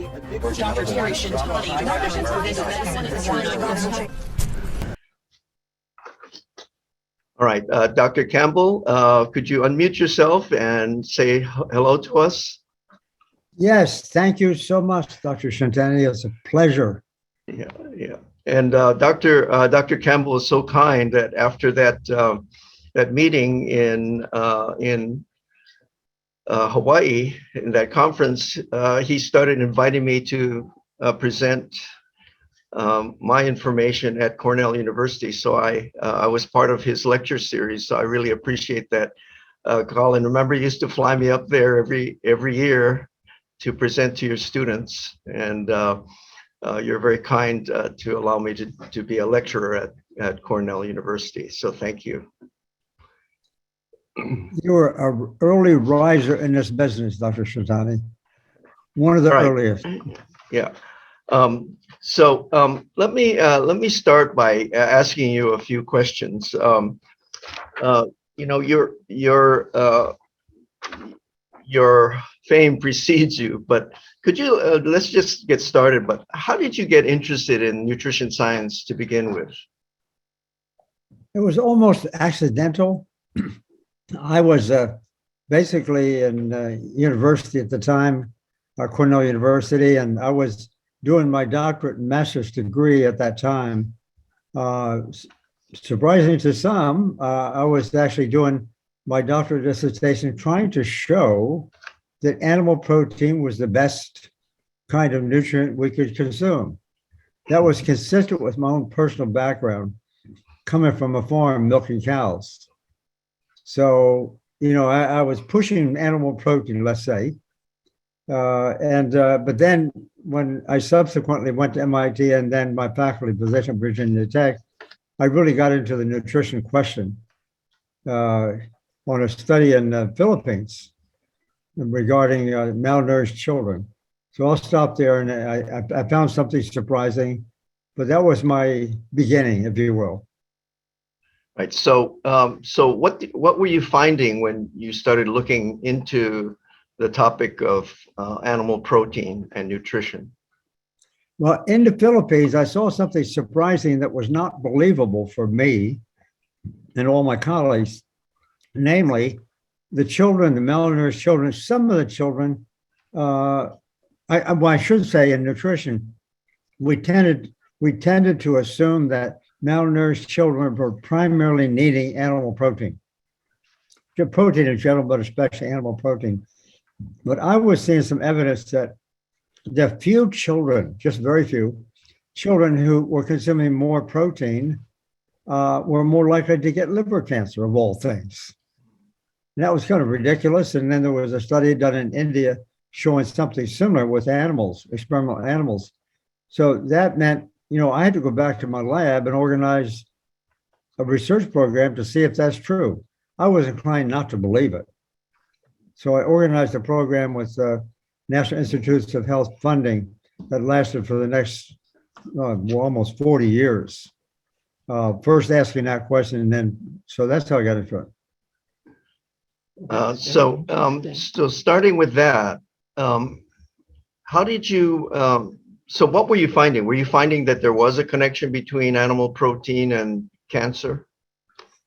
Dr. Terry Shintani, Professor Emeritus Medicine. All right, Dr. Campbell, could you unmute yourself and say hello to us? Yes, thank you so much, Dr. Shintani. It's a pleasure. Yeah. And Dr. Campbell is so kind that after that meeting in Hawaii, in that conference, he started inviting me to present my information at Cornell University. So I was part of his lecture series. So I really appreciate that. Colin, remember, you used to fly me up there every year to present to your students, and you're very kind to allow me to be a lecturer at Cornell University. So thank you. You were an early riser in this business, Dr. Shintani. One of the earliest. Yeah. So let me start by asking you a few questions. You know, your fame precedes you, but could you let's just get started. But how did you get interested in nutrition science to begin with? It was almost accidental. I was basically in university at the time, Cornell University, and I was doing my doctorate and master's degree at that time. Surprising to some, I was actually doing my doctorate dissertation trying to show that animal protein was the best kind of nutrient we could consume. That was consistent with my own personal background, coming from a farm milking cows. So, you know, I was pushing animal protein, let's say. But then when I subsequently went to MIT and then my faculty position at Virginia Tech, I really got into the nutrition question on a study in the Philippines regarding malnourished children. So I'll stop there, and I found something surprising, but that was my beginning, if you will. Right. So, what were you finding when you started looking into the topic of animal protein and nutrition? Well, in the Philippines, I saw something surprising that was not believable for me and all my colleagues, namely the children, the malnourished children. Some of the children, I should say, in nutrition, we tended to assume that malnourished children were primarily needing animal protein. Protein in general, but especially animal protein. But I was seeing some evidence that the few children, just very few children who were consuming more protein were more likely to get liver cancer, of all things. And that was kind of ridiculous. And then there was a study done in India showing something similar with animals, experimental animals. So that meant, you know, I had to go back to my lab and organize a research program to see if that's true. I was inclined not to believe it. So I organized a program with National Institutes of Health funding that lasted for the next almost 40 years. First asking that question, and then, so that's how I got into it. So starting with that, how did you, so what were you finding? Were you finding that there was a connection between animal protein and cancer?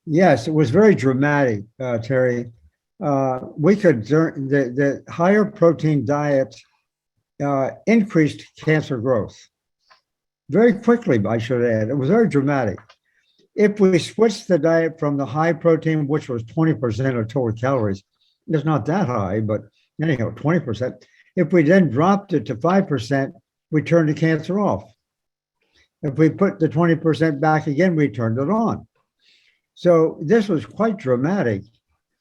Yes, it was very dramatic, Terry. We could, the higher protein diet increased cancer growth very quickly, I should add. It was very dramatic. If we switched the diet from the high protein, which was 20% of total calories, it's not that high, but anyhow, 20%. If we then dropped it to 5%, we turned the cancer off. If we put the 20% back again, we turned it on. So this was quite dramatic.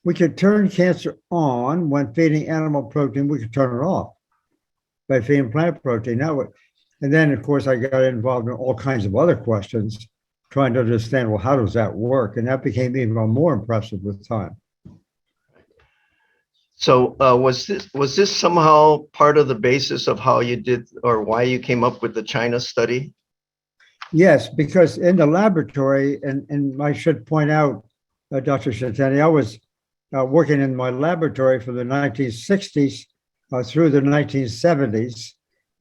We could turn cancer on when feeding animal protein. We could turn it off by feeding plant protein. And then, of course, I got involved in all kinds of other questions, trying to understand, well, how does that work? And that became even more impressive with time. So was this somehow part of the basis of how you did, or why you came up with the China study? Yes, because in the laboratory, and I should point out, Dr. Shintani, I was working in my laboratory from the 1960s through the 1970s.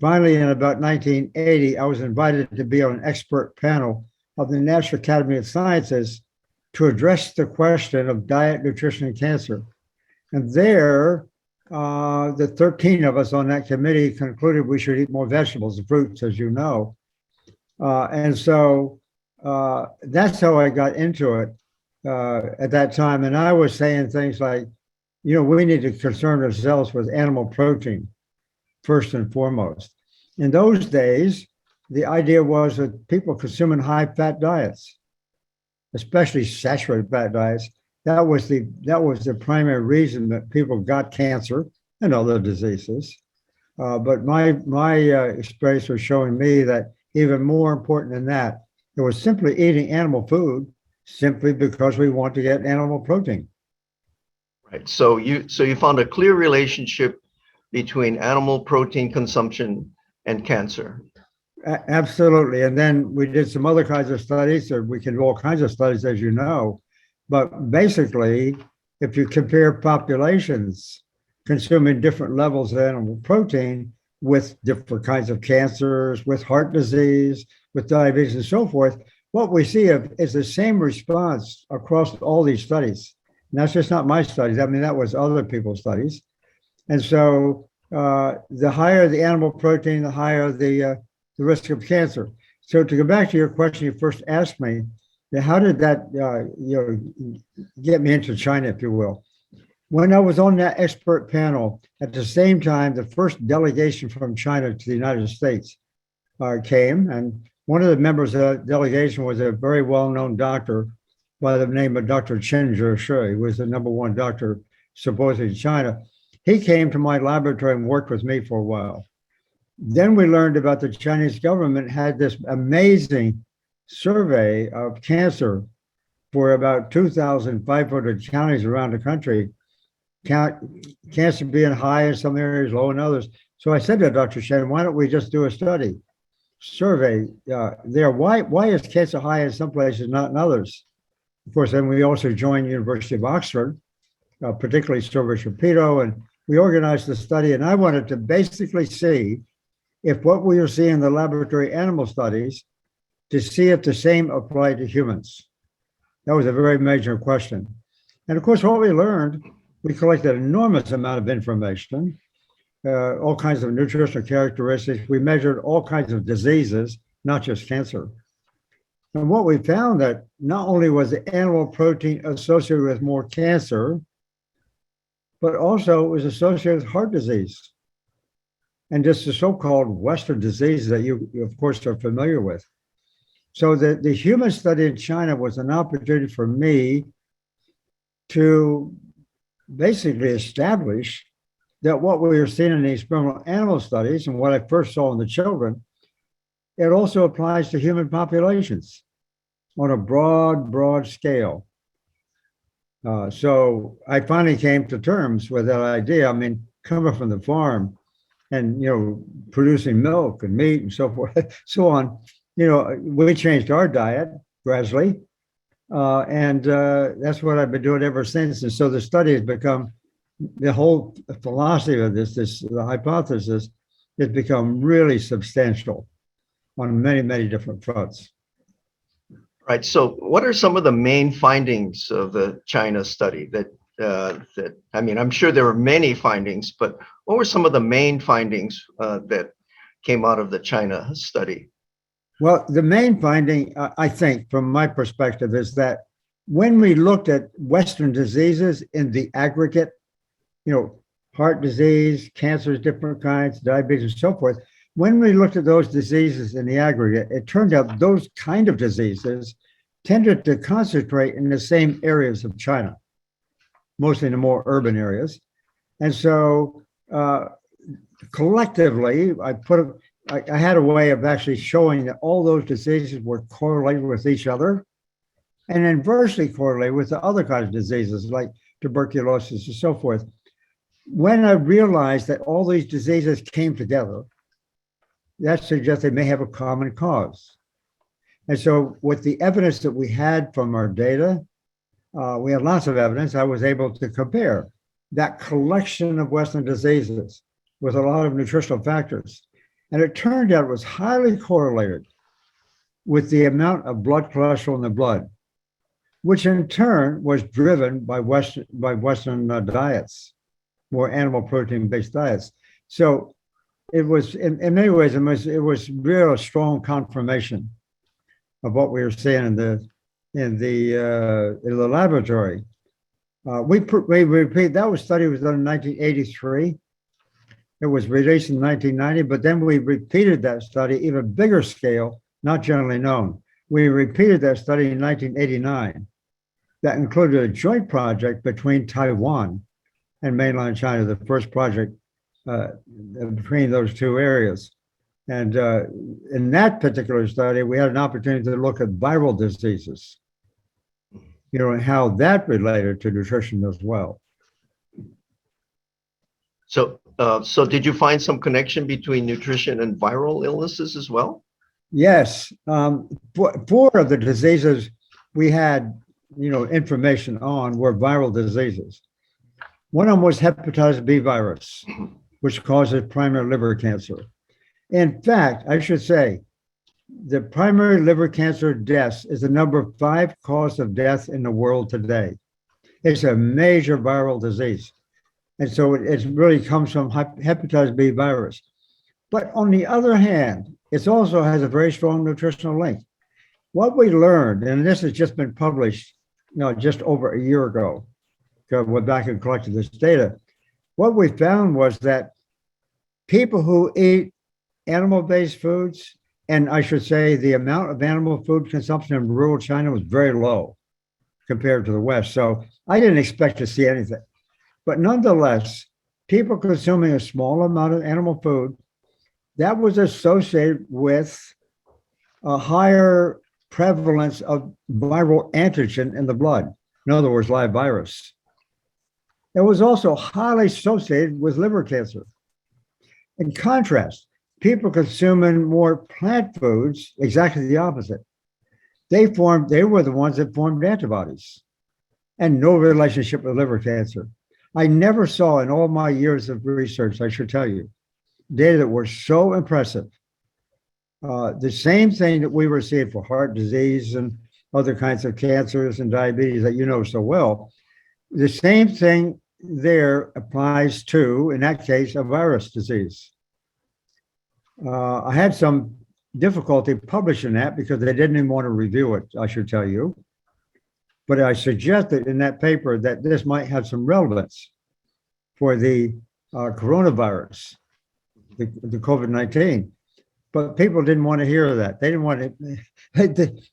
Finally, in about 1980, I was invited to be on an expert panel of the National Academy of Sciences to address the question of diet, nutrition, and cancer. And there, the 13 of us on that committee concluded we should eat more vegetables and fruits, as you know. And so that's how I got into it at that time. And I was saying things like, we need to concern ourselves with animal protein first and foremost. In those days, the idea was that people consuming high-fat diets, especially saturated fat diets, that was the primary reason that people got cancer and other diseases. But my experience was showing me that even more important than that, it was simply eating animal food simply because we want to get animal protein. Right. So you found a clear relationship between animal protein consumption and cancer. Absolutely. And then we did some other kinds of studies, or we can do all kinds of studies, as you know. But basically, if you compare populations consuming different levels of animal protein with different kinds of cancers, with heart disease, with diabetes, and so forth, what we see is the same response across all these studies. And that's just not my studies. I mean, that was other people's studies. And so the higher the animal protein, the higher the risk of cancer. So to go back to your question, you first asked me, how did that get me into China, if you will? When I was on that expert panel, at the same time, the first delegation from China to the United States came, and one of the members of the delegation was a very well-known doctor by the name of Dr. Chen Zhishi, who was the #1 doctor supposedly in China. He came to my laboratory and worked with me for a while. Then we learned about the Chinese government had this amazing survey of cancer for about 2,500 counties around the country, cancer being high in some areas, low in others. So I said to Dr. Shen, why don't we just do a survey there? Why is cancer high in some places, not in others? Of course, then we also joined University of Oxford, particularly Sir Richard Peto, and we organized the study. And I wanted to basically see if what we were seeing in the laboratory animal studies, to see if the same applied to humans. That was a very major question. And of course, what we learned, we collected an enormous amount of information, all kinds of nutritional characteristics. We measured all kinds of diseases, not just cancer. And what we found that not only was the animal protein associated with more cancer, but also it was associated with heart disease. And just the so-called Western disease that you, of course, are familiar with. So the human study in China was an opportunity for me to basically establish that what we were seeing in the experimental animal studies and what I first saw in the children, it also applies to human populations on a broad scale. So I finally came to terms with that idea. I mean, coming from the farm and, producing milk and meat and so forth, so on, we changed our diet gradually. And that's what I've been doing ever since. And so the study has become, the whole philosophy of the hypothesis has become really substantial on many, many different fronts. Right. So what are some of the main findings of the China study I'm sure there were many findings, but what were some of the main findings that came out of the China study? Well, the main finding, I think, from my perspective, is that when we looked at Western diseases in the aggregate, heart disease, cancers, different kinds, diabetes, and so forth, when we looked at those diseases in the aggregate, it turned out those kind of diseases tended to concentrate in the same areas of China, mostly in the more urban areas. And so collectively, I had a way of actually showing that all those diseases were correlated with each other and inversely correlated with the other kinds of diseases like tuberculosis and so forth. When I realized that all these diseases came together, that suggests they may have a common cause. And so with the evidence that we had from our data, we had lots of evidence. I was able to compare that collection of Western diseases with a lot of nutritional factors. And it turned out it was highly correlated with the amount of blood cholesterol in the blood, which in turn was driven by Western diets, more animal protein-based diets. So it was, in many ways, it was real strong confirmation of what we were seeing in the laboratory. We repeat, that study was done in 1983. It was released in 1990, but then we repeated that study, even bigger scale, not generally known. We repeated that study in 1989. That included a joint project between Taiwan and mainland China, the first project between those two areas. And in that particular study, we had an opportunity to look at viral diseases, and how that related to nutrition as well. So did you find some connection between nutrition and viral illnesses as well? Yes. Four of the diseases we had, information on were viral diseases. One of them was hepatitis B virus, which causes primary liver cancer. In fact, I should say, the primary liver cancer deaths is the number 5 cause of death in the world today. It's a major viral disease. And so it really comes from hepatitis B virus. But on the other hand, it also has a very strong nutritional link. What we learned, and this has just been published, just over a year ago, because we're back and collected this data. What we found was that people who eat animal-based foods, and I should say the amount of animal food consumption in rural China was very low compared to the West. So I didn't expect to see anything. But nonetheless, people consuming a small amount of animal food, that was associated with a higher prevalence of viral antigen in the blood. In other words, live virus. It was also highly associated with liver cancer. In contrast, people consuming more plant foods, exactly the opposite. They were the ones that formed antibodies and no relationship with liver cancer. I never saw in all my years of research, I should tell you, data that were so impressive. The same thing that we were seeing for heart disease and other kinds of cancers and diabetes that you know so well, the same thing there applies to, in that case, a virus disease. I had some difficulty publishing that because they didn't even want to review it, I should tell you. But I suggested in that paper that this might have some relevance for the coronavirus, the COVID-19. But people didn't want to hear that. They didn't want to,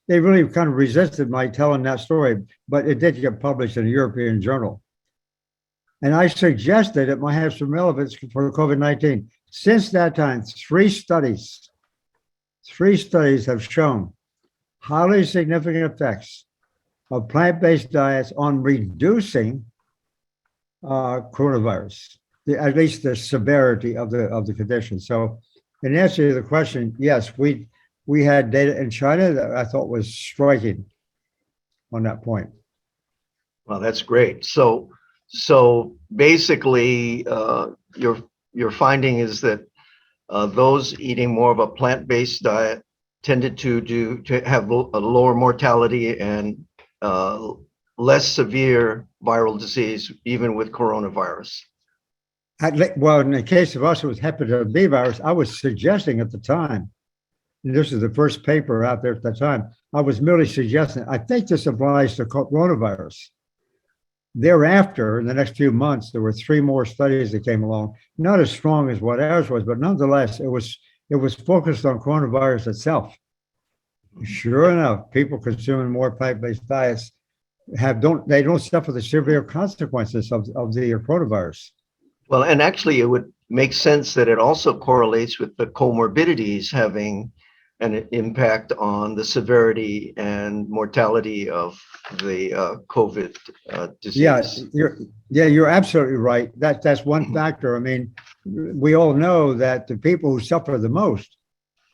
they really kind of resisted my telling that story, but it did get published in a European journal. And I suggested it might have some relevance for COVID-19. Since that time, three studies have shown highly significant effects of plant-based diets on reducing coronavirus, at least the severity of the condition. So in answer to the question, yes, we had data in China that I thought was striking on that point. Well, that's great. So basically, your finding is that those eating more of a plant-based diet tended to have a lower mortality and less severe viral disease, even with coronavirus. Well, in the case of us, it was hepatitis B virus. I was suggesting at the time, and this is the first paper out there at that time, I was merely suggesting, I think this applies to coronavirus. Thereafter, in the next few months, there were 3 more studies that came along, not as strong as what ours was, but nonetheless, it was focused on coronavirus itself. Sure enough, people consuming more plant-based diets don't suffer the severe consequences of the coronavirus. Well, and actually, it would make sense that it also correlates with the comorbidities having an impact on the severity and mortality of the COVID disease. You're absolutely right. That's one factor. I mean, we all know that the people who suffer the most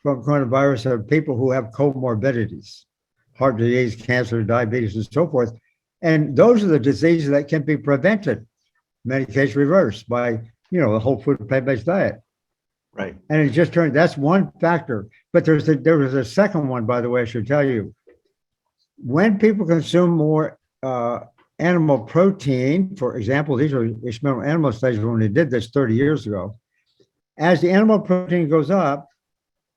from coronavirus are people who have comorbidities, heart disease, cancer, diabetes, and so forth. And those are the diseases that can be prevented, in many cases reversed by, the whole food plant-based diet. Right. And it just turned, that's one factor. But there was a second one, by the way, I should tell you. When people consume more animal protein, for example, these are experimental animal studies when they did this 30 years ago. As the animal protein goes up,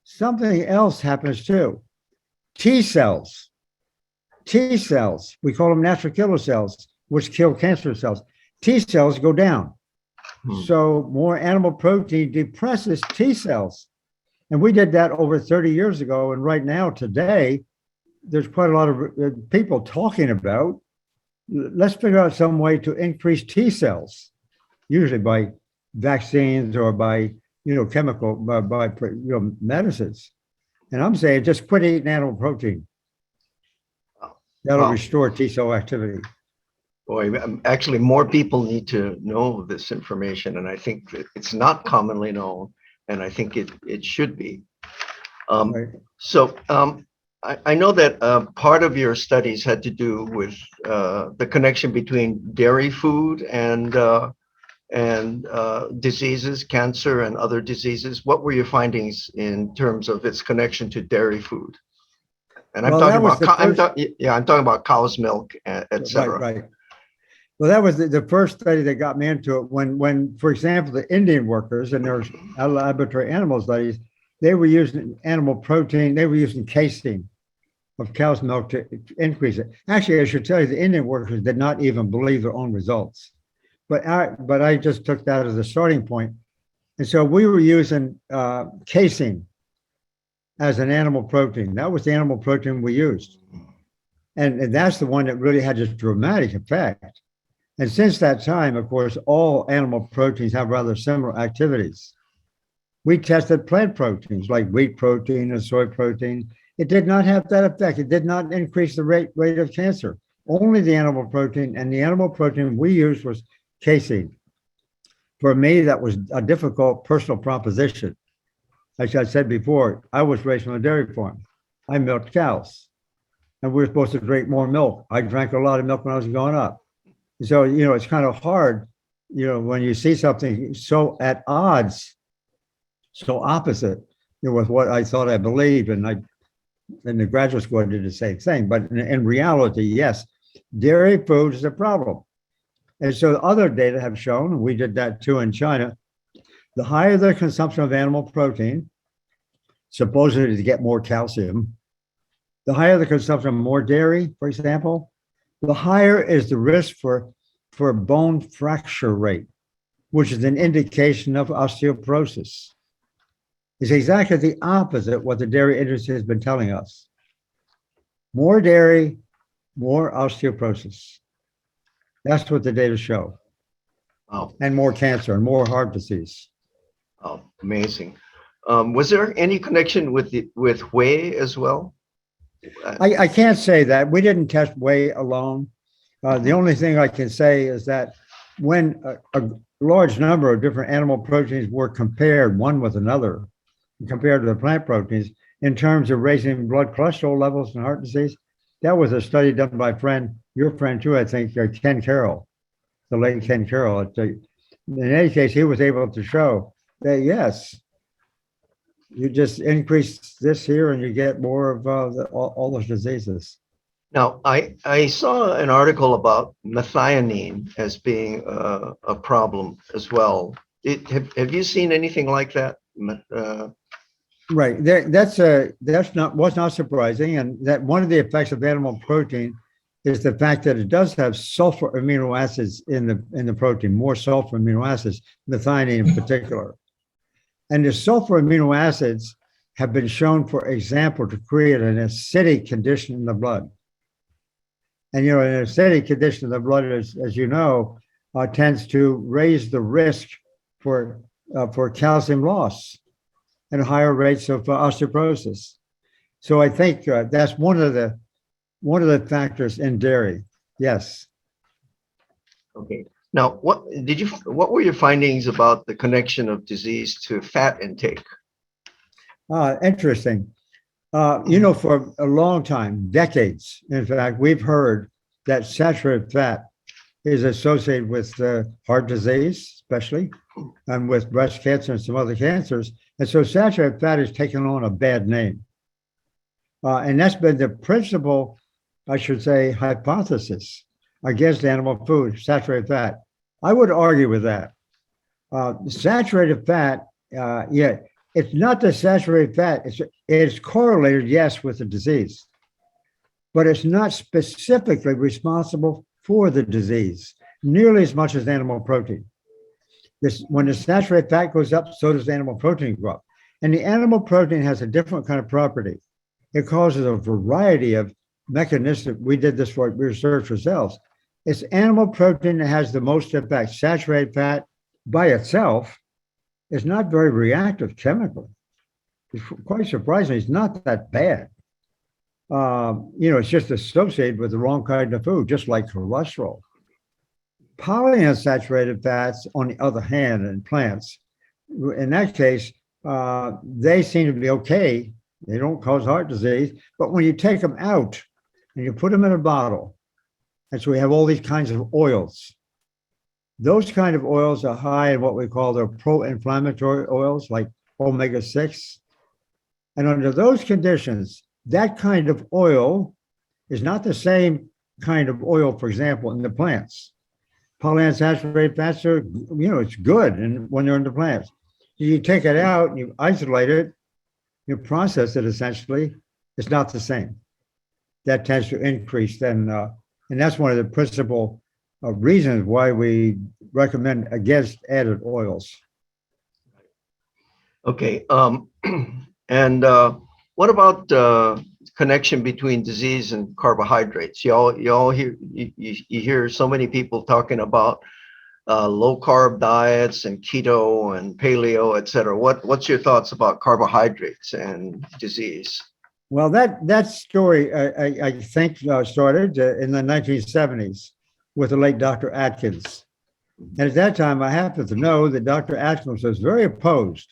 something else happens too. T cells, we call them natural killer cells, which kill cancer cells. T cells go down. So more animal protein depresses T cells. And we did that over 30 years ago. And right now, today, there's quite a lot of people talking about, let's figure out some way to increase T cells, usually by vaccines or by, chemical, by medicines. And I'm saying just quit eating animal protein. That'll restore T cell activity. Boy, actually, more people need to know this information, and I think that it's not commonly known, and I think it should be. Right. So I know that part of your studies had to do with the connection between dairy food and diseases, cancer and other diseases. What were your findings in terms of its connection to dairy food? And I'm talking about cow's milk, et cetera. Right. Well, that was the first study that got me into it. When, for example, the Indian workers and their laboratory animal studies, they were using animal protein. They were using casein of cow's milk to increase it. Actually, I should tell you, the Indian workers did not even believe their own results. But I just took that as a starting point. And so we were using casein as an animal protein. That was the animal protein we used. And that's the one that really had this dramatic effect. And since that time, of course, all animal proteins have rather similar activities. We tested plant proteins like wheat protein and soy protein. It did not have that effect. It did not increase the rate of cancer. Only the animal protein, and the animal protein we used was casein. For me, that was a difficult personal proposition. As I said before, I was raised on a dairy farm. I milked cows, and we were supposed to drink more milk. I drank a lot of milk when I was growing up. So, it's kind of hard, when you see something so at odds, so opposite, with what I thought I believed. And in the graduate school, I did the same thing. But in reality, yes, dairy food is a problem. And so other data have shown, we did that too in China, the higher the consumption of animal protein, supposedly to get more calcium, the higher the consumption of more dairy, for example, the higher is the risk for bone fracture rate, which is an indication of osteoporosis. It's exactly the opposite of what the dairy industry has been telling us. More dairy, more osteoporosis. That's what the data show. Oh. And more cancer and more heart disease. Oh, amazing. Was there any connection with whey as well? I can't say that. We didn't test whey alone. The only thing I can say is that when a large number of different animal proteins were compared one with another, compared to the plant proteins, in terms of raising blood cholesterol levels and heart disease, that was a study done by your friend too, I think, Ken Carroll, the late Ken Carroll. In any case, he was able to show that, yes, you just increase this here and you get more of all those diseases. Now, I saw an article about methionine as being a problem as well. Have you seen anything like that? Right. Was not surprising, and that one of the effects of animal protein is the fact that it does have sulfur amino acids in the protein, more sulfur amino acids, methionine in particular. And the sulfur amino acids have been shown, for example, to create an acidic condition in the blood. And an acidic condition in the blood, as you know, tends to raise the risk for calcium loss and higher rates of osteoporosis. So I think that's one of the factors in dairy. Yes. Okay. Now, what were your findings about the connection of disease to fat intake? Interesting. For a long time, decades, in fact, we've heard that saturated fat is associated with heart disease, especially, and with breast cancer and some other cancers. And so saturated fat has taken on a bad name. And that's been the principal, I should say, hypothesis against animal food, saturated fat. I would argue with that. Saturated fat, it's not the saturated fat. It's correlated, yes, with the disease, but it's not specifically responsible for the disease nearly as much as animal protein. When the saturated fat goes up, so does the animal protein go up. And the animal protein has a different kind of property. It causes a variety of mechanisms. We did this for research ourselves. It's animal protein that has the most effect. Saturated fat by itself is not very reactive chemically. It's quite surprising. It's not that bad. It's just associated with the wrong kind of food, just like cholesterol. Polyunsaturated fats, on the other hand, in plants, in that case, they seem to be okay. They don't cause heart disease. But when you take them out and you put them in a bottle, and so we have all these kinds of oils. Those kind of oils are high in what we call the pro-inflammatory oils, like omega-6. And under those conditions, that kind of oil is not the same kind of oil, for example, in the plants. Polyunsaturated fats are, it's good and when they're in the plants. You take it out and you isolate it, you process it essentially, it's not the same. That tends to increase then, and that's one of the principal reasons why we recommend against added oils. Okay, and what about connection between disease and carbohydrates? You all hear you hear so many people talking about low carb diets and keto and paleo, et cetera. What's your thoughts about carbohydrates and disease? Well, that story I think started in the 1970s with the late Dr. Atkins. And at that time, I happen to know that Dr. Atkins was very opposed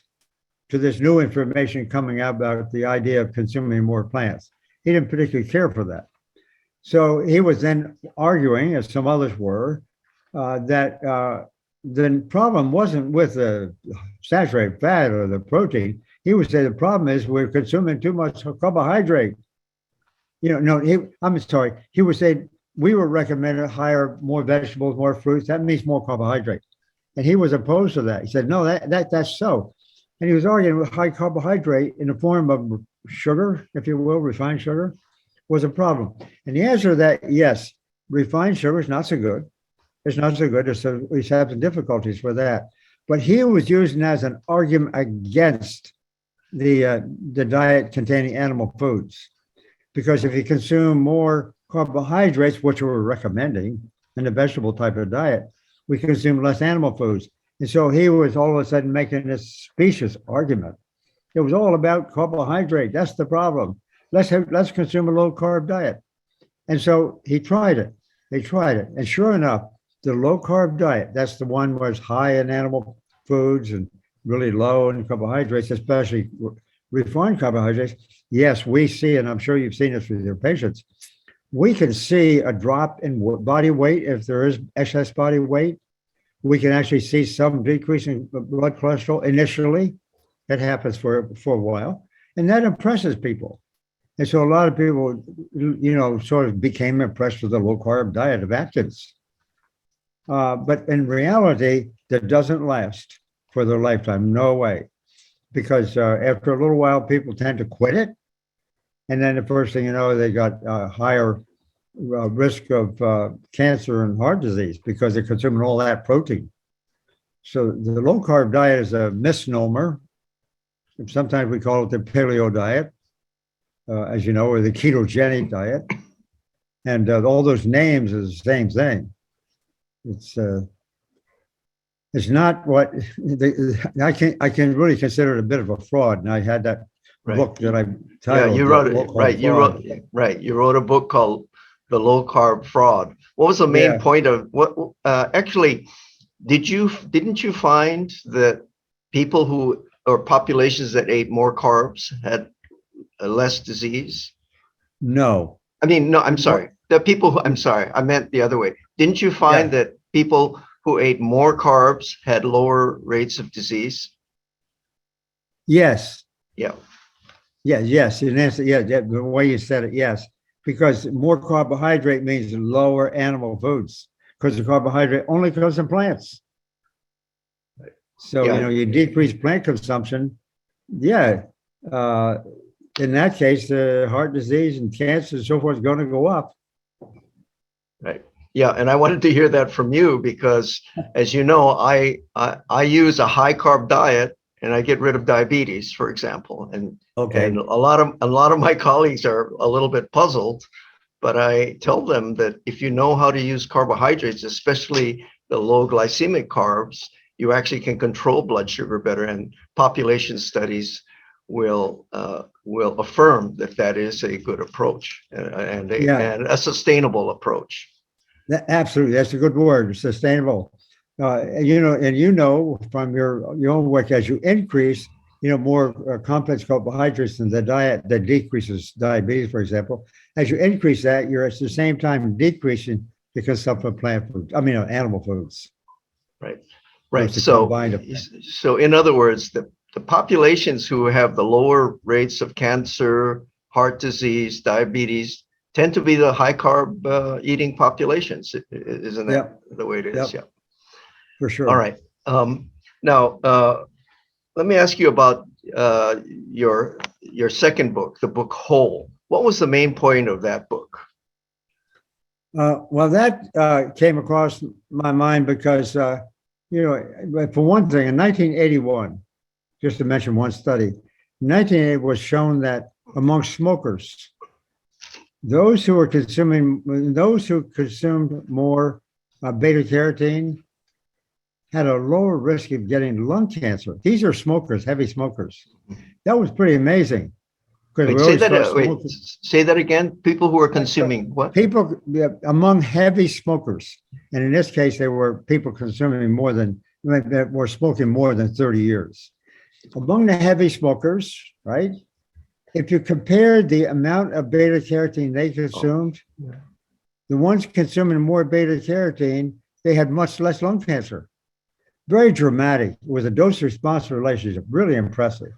to this new information coming out about the idea of consuming more plants. He didn't particularly care for that. So he was then arguing, as some others were, that the problem wasn't with the saturated fat or the protein. He would say the problem is we're consuming too much carbohydrate. He would say we were recommended higher, more vegetables, more fruits. That means more carbohydrate. And he was opposed to that. He said, no, that's so. And he was arguing with high carbohydrate in the form of sugar, if you will, refined sugar, was a problem. And the answer to that, yes, refined sugar is not so good. It's not so good. He's having difficulties with that. But he was using that as an argument against the diet containing animal foods. Because if you consume more carbohydrates, which we're recommending in the vegetable type of diet, we consume less animal foods. And so he was all of a sudden making this specious argument. It was all about carbohydrate. That's the problem. Let's consume a low carb diet. And so he tried it. They tried it. And sure enough, the low carb diet, that's the one where it's high in animal foods and really low in carbohydrates, especially refined carbohydrates. Yes, we see, and I'm sure you've seen this with your patients, we can see a drop in body weight if there is excess body weight. We can actually see some decrease in blood cholesterol initially. That happens for a while, and that impresses people. And so a lot of people, sort of became impressed with the low-carb diet of Atkins. But in reality, that doesn't last for their lifetime. No way. Because after a little while, people tend to quit it. And then the first thing you know, they got higher risk of cancer and heart disease because they're consuming all that protein. So the low carb diet is a misnomer. Sometimes we call it the paleo diet, as you know, or the ketogenic diet. And all those names is the same thing. It's not what I can really consider it a bit of a fraud. And I had that book that I titled. Yeah, you wrote it, right? You wrote a book called The Low Carb Fraud. What was the main point of what? Actually, didn't you find that people who or populations that ate more carbs had less disease? No. I mean, no. I'm sorry. The people who I'm sorry. I meant the other way. Didn't you find that people who ate more carbs had lower rates of disease? Yes. Yeah. Yes. In answer, the way you said it, yes. Because more carbohydrate means lower animal foods, because the carbohydrate only comes in plants. So, Yeah. you decrease plant consumption. Yeah. In that case, heart disease and cancer and so forth is going to go up. Right. Yeah, and I wanted to hear that from you because, as you know, I use a high carb diet and I get rid of diabetes, for example. And a lot of my colleagues are a little bit puzzled, but I tell them that if you know how to use carbohydrates, especially the low glycemic carbs, you actually can control blood sugar better. And population studies will affirm that is a good approach and a sustainable approach. Absolutely, that's a good word, sustainable. And from your own work, as you increase, more complex carbohydrates in the diet, that decreases diabetes, for example. As you increase that, you're at the same time decreasing the consumption of plant foods. Animal foods. Right. So in other words, the populations who have the lower rates of cancer, heart disease, diabetes tend to be the high carb eating populations. Isn't that the way it is? Yep. For sure. All right. Now, let me ask you about your second book, the book Whole. What was the main point of that book? Well, that came across my mind because, for one thing, in 1981, just to mention one study, in 1980 was shown that among smokers, those who consumed more beta carotene had a lower risk of getting lung cancer. These are smokers, heavy smokers. That was pretty amazing. Say that again. People who are consuming what? People among heavy smokers, and in this case, they were people consuming that were smoking more than 30 years. Among the heavy smokers, right? If you compared the amount of beta carotene they consumed, the ones consuming more beta carotene, they had much less lung cancer. Very dramatic. It was a dose-response relationship, really impressive.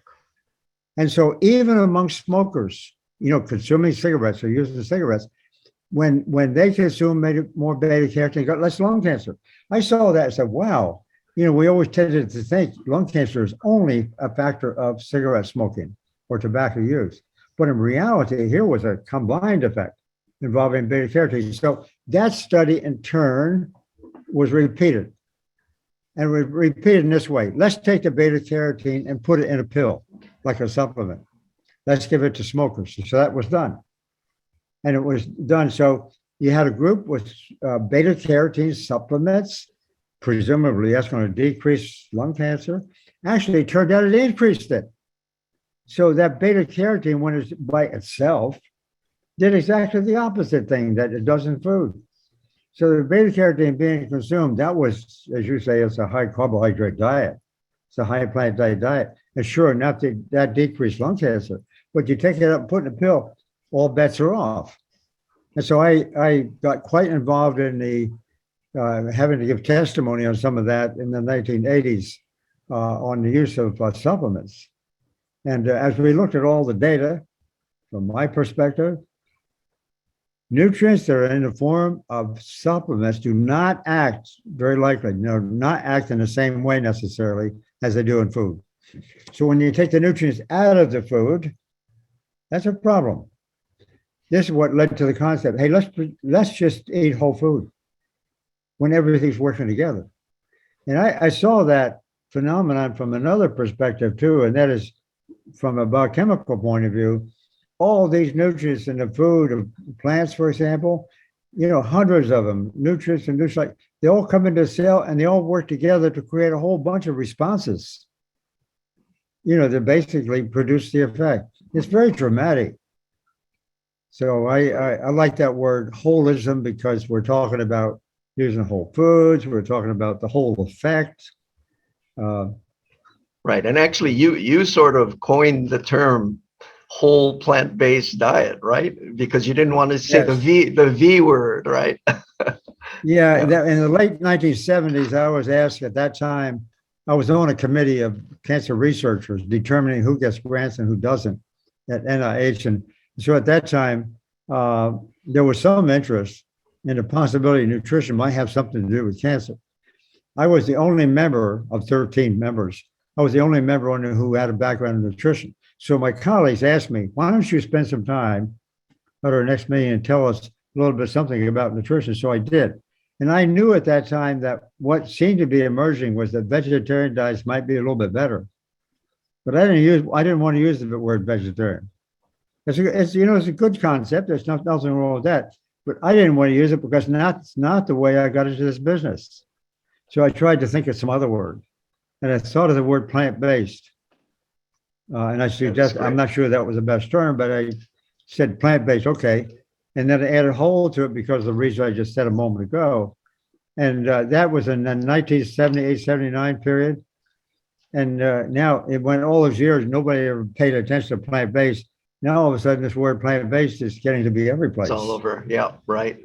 And so even among smokers, consuming cigarettes or using cigarettes, when they consume more beta carotene, they got less lung cancer. I saw that and said, wow, we always tended to think lung cancer is only a factor of cigarette smoking or tobacco use. But in reality, here was a combined effect involving beta carotene. So that study in turn was repeated. And we repeated in this way. Let's take the beta carotene and put it in a pill, like a supplement. Let's give it to smokers. So that was done. And it was done. So you had a group with beta carotene supplements. Presumably, that's going to decrease lung cancer. Actually, it turned out it increased it. So that beta carotene, when it's by itself, did exactly the opposite thing that it does in food. So the beta carotene being consumed, that was, as you say, it's a high carbohydrate diet. It's a high plant diet. And sure enough, that decreased lung cancer. But you take it up and put in a pill, all bets are off. And so I got quite involved in the having to give testimony on some of that in the 1980s on the use of supplements. And as we looked at all the data, from my perspective, nutrients that are in the form of supplements do not act, very likely, not act in the same way necessarily as they do in food. So when you take the nutrients out of the food, that's a problem. This is what led to the concept, hey, let's just eat whole food when everything's working together. And I saw that phenomenon from another perspective too, and that is from a biochemical point of view. All these nutrients in the food of plants, for example, hundreds of them, nutrients and nutrients, they all come into a cell and they all work together to create a whole bunch of responses, that basically produce the effect. It's very dramatic. So I like that word holism because we're talking about using whole foods. We're talking about the whole effect. Right. And actually, you sort of coined the term whole plant-based diet, right? Because you didn't want to say the V word, right? Yeah. In the late 1970s, I was asked at that time I was on a committee of cancer researchers determining who gets grants and who doesn't at NIH. And so at that time, there was some interest in the possibility nutrition might have something to do with cancer. I was the only member of 13 members. I was the only member who had a background in nutrition. So my colleagues asked me, why don't you spend some time at our next meeting and tell us a little bit something about nutrition? So I did. And I knew at that time that what seemed to be emerging was that vegetarian diets might be a little bit better. But I didn't want to use the word vegetarian. It's a good concept. There's nothing wrong with that. But I didn't want to use it because that's not the way I got into this business. So I tried to think of some other word. And I thought of the word plant-based. And I suggest, I'm not sure that was the best term, but I said plant-based, okay. And then I added whole to it because of the reason I just said a moment ago. And that was in the 1978, 79 period. And now it went all those years, nobody ever paid attention to plant-based. Now all of a sudden this word plant-based is getting to be every place. It's all over. Yeah, right.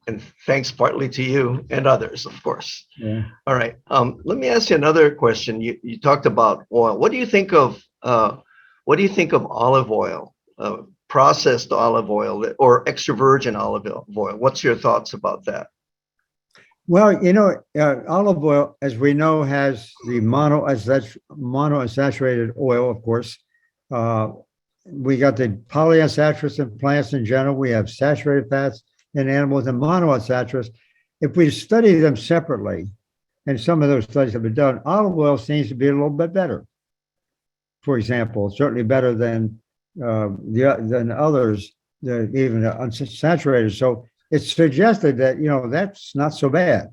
And thanks partly to you and others, of course. Yeah. All right. Let me ask you another question. You talked about oil. What do you think of olive oil, processed olive oil, or extra virgin olive oil? What's your thoughts about that? Well, olive oil, as we know, has the monounsaturated oil, of course. We got the polyunsaturates in plants in general. We have saturated fats in animals and monounsaturates. If we study them separately, and some of those studies have been done, olive oil seems to be a little bit better. For example, certainly better than others, even unsaturated. So it's suggested that, that's not so bad.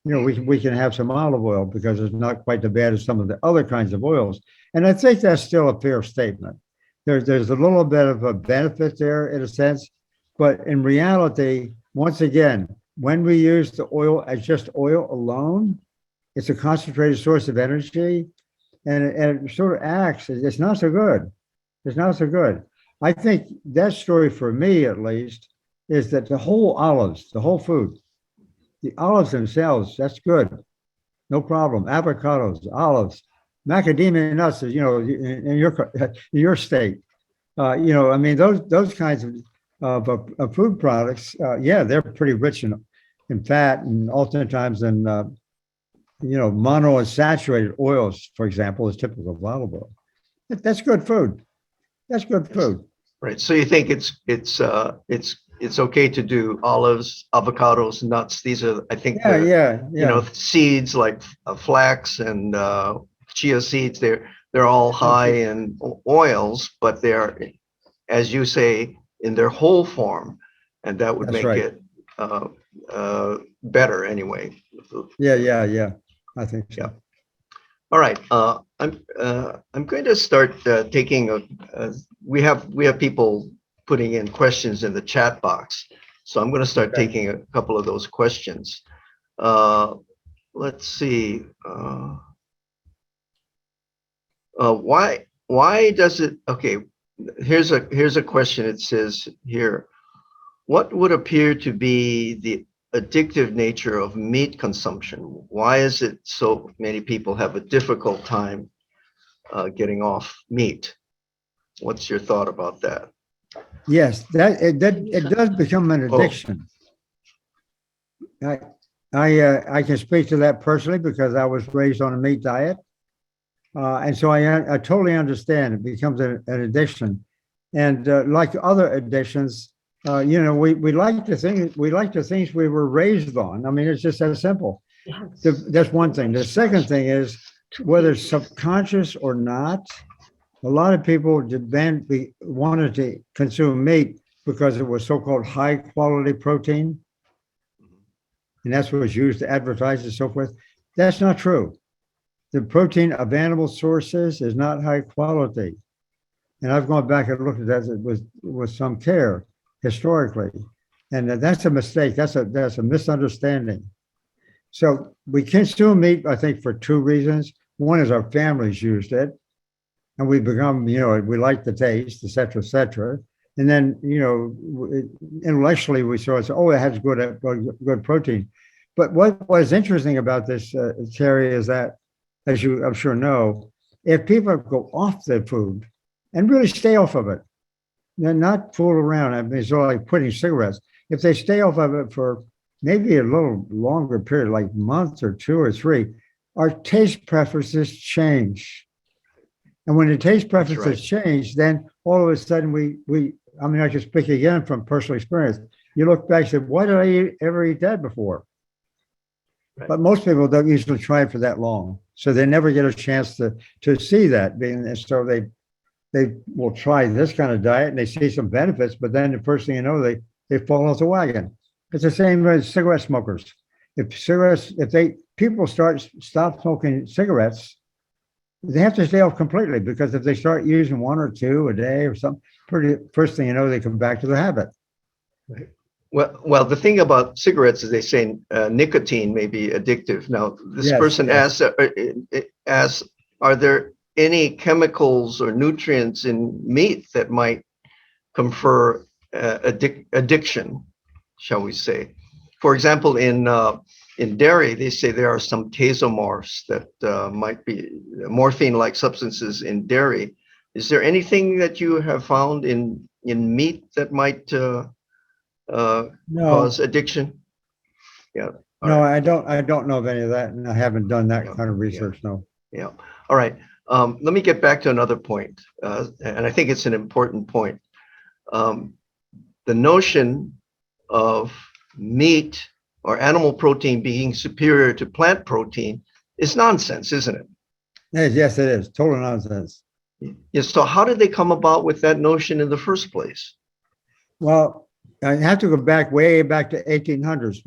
We can have some olive oil because it's not quite as bad as some of the other kinds of oils. And I think that's still a fair statement. There's a little bit of a benefit there in a sense, but in reality, once again, when we use the oil as just oil alone, it's a concentrated source of energy, and it sort of acts. It's not so good. It's not so good. I think that story for me, at least, is that the whole olives, the whole food, the olives themselves, that's good. No problem. Avocados, olives, macadamia nuts, in your state. Those kinds of food products, they're pretty rich in fat and oftentimes in, monounsaturated oils, for example, is typical of olive oil. That's good food. That's good food. Right. So you think it's okay to do olives, avocados, nuts. These are, I think, seeds like flax and chia seeds. They're all high in oils, but they're, as you say, in their whole form, and that would make it better anyway. Yeah. I think so. Yeah. All right. I'm going to start taking we have people putting in questions in the chat box, so I'm going to start taking a couple of those questions. Let's see. Why does it? Okay. Here's a question. It says here, what would appear to be the addictive nature of meat consumption? Why is it so many people have a difficult time getting off meat? What's your thought about that? Yes, it does become an addiction. I can speak to that personally because I was raised on a meat diet. And so I totally understand. It becomes an addiction, and like other addictions, we like the things we were raised on. I mean, it's just that simple. Yes. That's one thing. The second thing is, whether it's subconscious or not, a lot of people wanted to consume meat because it was so-called high-quality protein, and that's what was used to advertise and so forth. That's not true. The protein of animal sources is not high quality. And I've gone back and looked at that with some care historically. And that's a mistake. That's a misunderstanding. So we consume meat, I think, for two reasons. One is our families used it, and we become, we like the taste, et cetera, et cetera. And then, intellectually we saw it, it has good protein. But what is interesting about this, Terry, is that as you I'm sure know, if people go off the food and really stay off of it, they're not fool around. I mean, it's all like quitting cigarettes. If they stay off of it for maybe a little longer period, like months or 2 or 3, our taste preferences change. And when the taste preferences change, then all of a sudden I mean, I can speak again from personal experience. You look back and say, why did I ever eat that before? Right. But most people don't usually try it for that long. So they never get a chance to see that. And so they will try this kind of diet and they see some benefits, but then the first thing you know, they fall off the wagon. It's the same as cigarette smokers. If people stop smoking cigarettes, they have to stay off completely, because if they start using 1 or 2 a day or something, first thing you know, they come back to the habit. Right. Well, the thing about cigarettes is they say nicotine may be addictive. Now, this person asks, are there any chemicals or nutrients in meat that might confer addiction, shall we say? For example, in dairy, they say there are some tasomorphs that might be morphine-like substances in dairy. Is there anything that you have found in meat that might cause addiction? Yeah. No, right. I don't know of any of that, and I haven't done that kind of research. No. Yeah. All right. Let me get back to another point, and I think it's an important point. The notion of meat or animal protein being superior to plant protein is nonsense, isn't it? Yes, it is. Total nonsense. Yes. So how did they come about with that notion in the first place? Well, I have to go way back to 1800s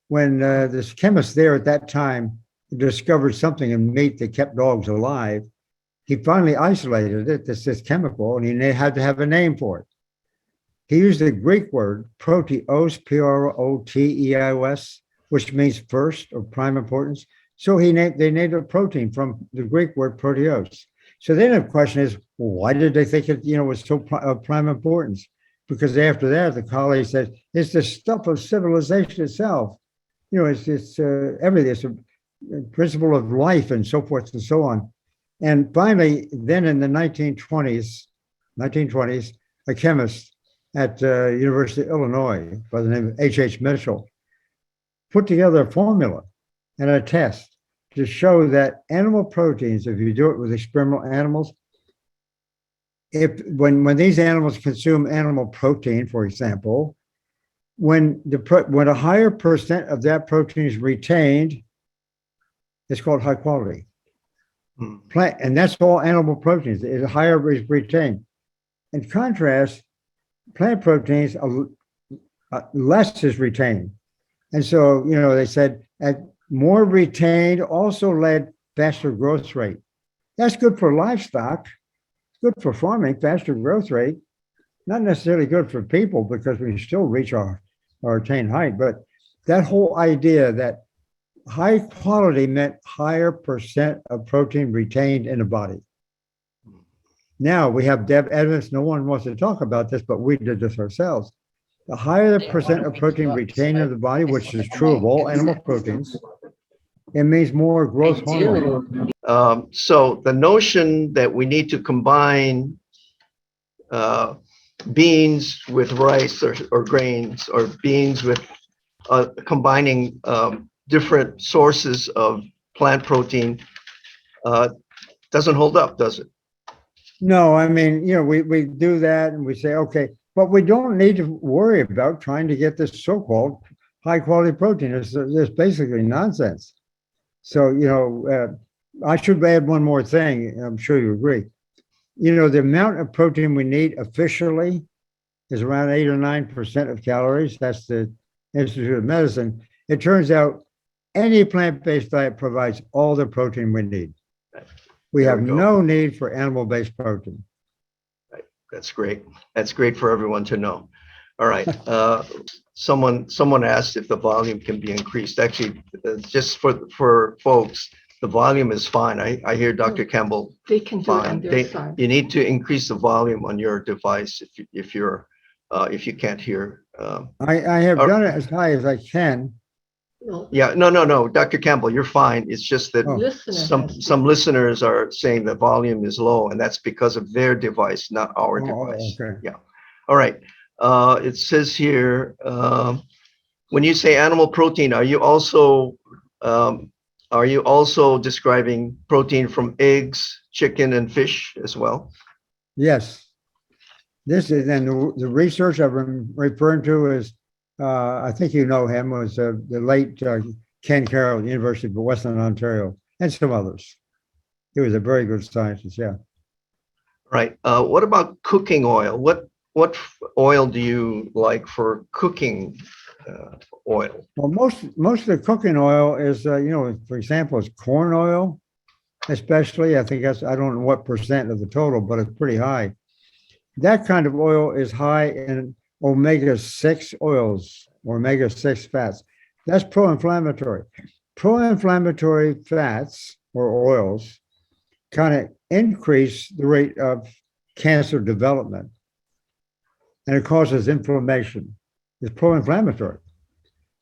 when this chemist there at that time discovered something in meat that kept dogs alive. He finally isolated it, this chemical, and he had to have a name for it. He used the Greek word proteos, Proteos, which means first or prime importance. So they named it protein from the Greek word proteos. So then the question is, well, why did they think it was so prime importance? Because after that, the colleague said, it's the stuff of civilization itself. It's everything. It's a principle of life and so forth and so on. And finally, then in the 1920s, a chemist at University of Illinois by the name of H.H. Mitchell put together a formula and a test to show that animal proteins, if you do it with experimental animals, when these animals consume animal protein, for example, when a higher percent of that protein is retained, it's called high quality. Plant, and that's all animal proteins. The higher is retained. In contrast, plant proteins less is retained, and so they said more retained also led faster growth rate. That's good for livestock. Good for farming, faster growth rate. Not necessarily good for people because we still reach our attained height. But that whole idea that high quality meant higher percent of protein retained in the body. Now we have evidence. No one wants to talk about this, but we did this ourselves. The higher the percent of protein retained in the body, which is true of all animal proteins, it means more growth hormone. So the notion that we need to combine beans with rice or grains, or beans with combining different sources of plant protein doesn't hold up, does it? No, I mean, we do that and we say, okay, but we don't need to worry about trying to get this so-called high quality protein. It's basically nonsense. So, I should add one more thing. I'm sure you agree. The amount of protein we need officially is around 8 or 9% of calories. That's the Institute of Medicine. It turns out any plant-based diet provides all the protein we need. We have no need for animal-based protein. Right. That's great. That's great for everyone to know. All right. Someone asked if the volume can be increased. Actually, just for folks, the volume is fine. I hear Dr. Campbell. They can do it on their side. You need to increase the volume on your device if you can't hear. I have done it as high as I can. Yeah, no, Dr. Campbell, you're fine. It's just that some listeners are saying the volume is low, and that's because of their device, not our device. Okay. Yeah. All right. It says here, when you say animal protein, are you also describing protein from eggs, chicken, and fish as well? Yes. This is, and the research I've been referring to is, I think you know him, was the late Ken Carroll, University of Western Ontario, and some others. He was a very good scientist, yeah. Right. What about cooking oil? What oil do you like for cooking oil? Well, most of the cooking oil is, for example, is corn oil, especially. I think I don't know what percent of the total, but it's pretty high. That kind of oil is high in omega-6 oils or omega-6 fats. That's pro-inflammatory. Pro-inflammatory fats or oils kind of increase the rate of cancer development, and it causes inflammation. It's pro-inflammatory,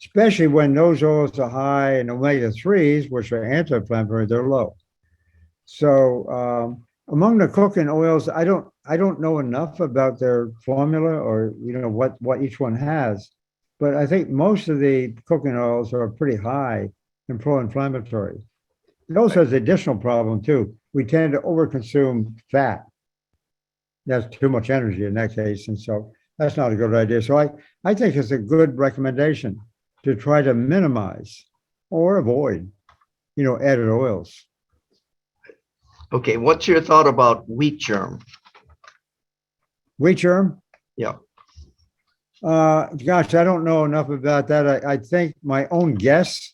especially when those oils are high in omega-3s, which are anti-inflammatory, they're low. So among the cooking oils, I don't know enough about their formula or what each one has, but I think most of the cooking oils are pretty high in pro-inflammatory. It also has an additional problem too. We tend to overconsume fat. That's too much energy in that case, and so that's not a good idea. So I think it's a good recommendation to try to minimize or avoid, added oils. Okay, what's your thought about wheat germ? Wheat germ? Yeah. Gosh, I don't know enough about that. I think my own guess,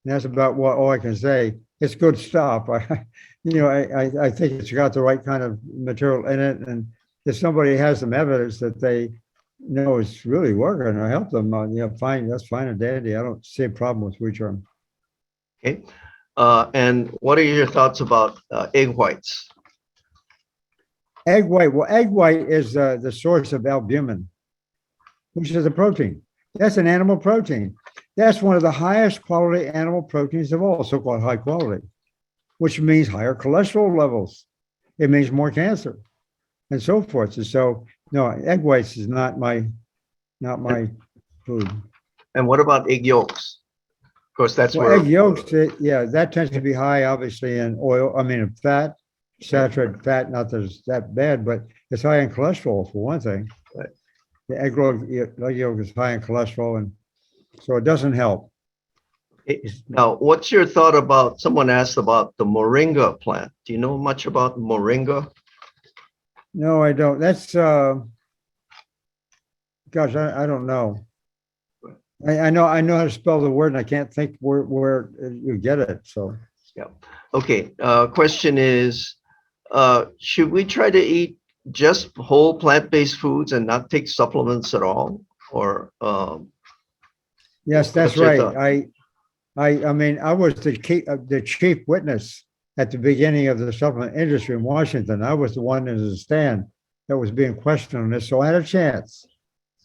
and that's about all I can say. It's good stuff. I think it's got the right kind of material in it, and if somebody has some evidence that they know it's really working, I help them. Fine, that's fine and dandy. I don't see a problem with wheat germ. Okay. And what are your thoughts about egg whites? Egg white. Well, egg white is the source of albumin, which is a protein. That's an animal protein. That's one of the highest quality animal proteins of all, so-called high quality, which means higher cholesterol levels. It means more cancer, and so forth. And so, no, egg whites is not my food. And what about egg yolks? Of course, that's where egg yolks. That tends to be high, obviously, in oil. I mean, in fat, saturated fat. Not that it's that bad, but it's high in cholesterol for one thing. Right. The egg yolk is high in cholesterol, and so it doesn't help. Now, what's your thought about? Someone asked about the moringa plant. Do you know much about moringa? No, I don't. That's gosh, I don't know. I know how to spell the word, and I can't think where you get it. So yeah. Okay. Question is, should we try to eat just whole plant-based foods and not take supplements at all? Or yes, that's right. I mean, I was the chief witness at the beginning of the supplement industry in Washington. I was the one in the stand that was being questioned on this, so I had a chance,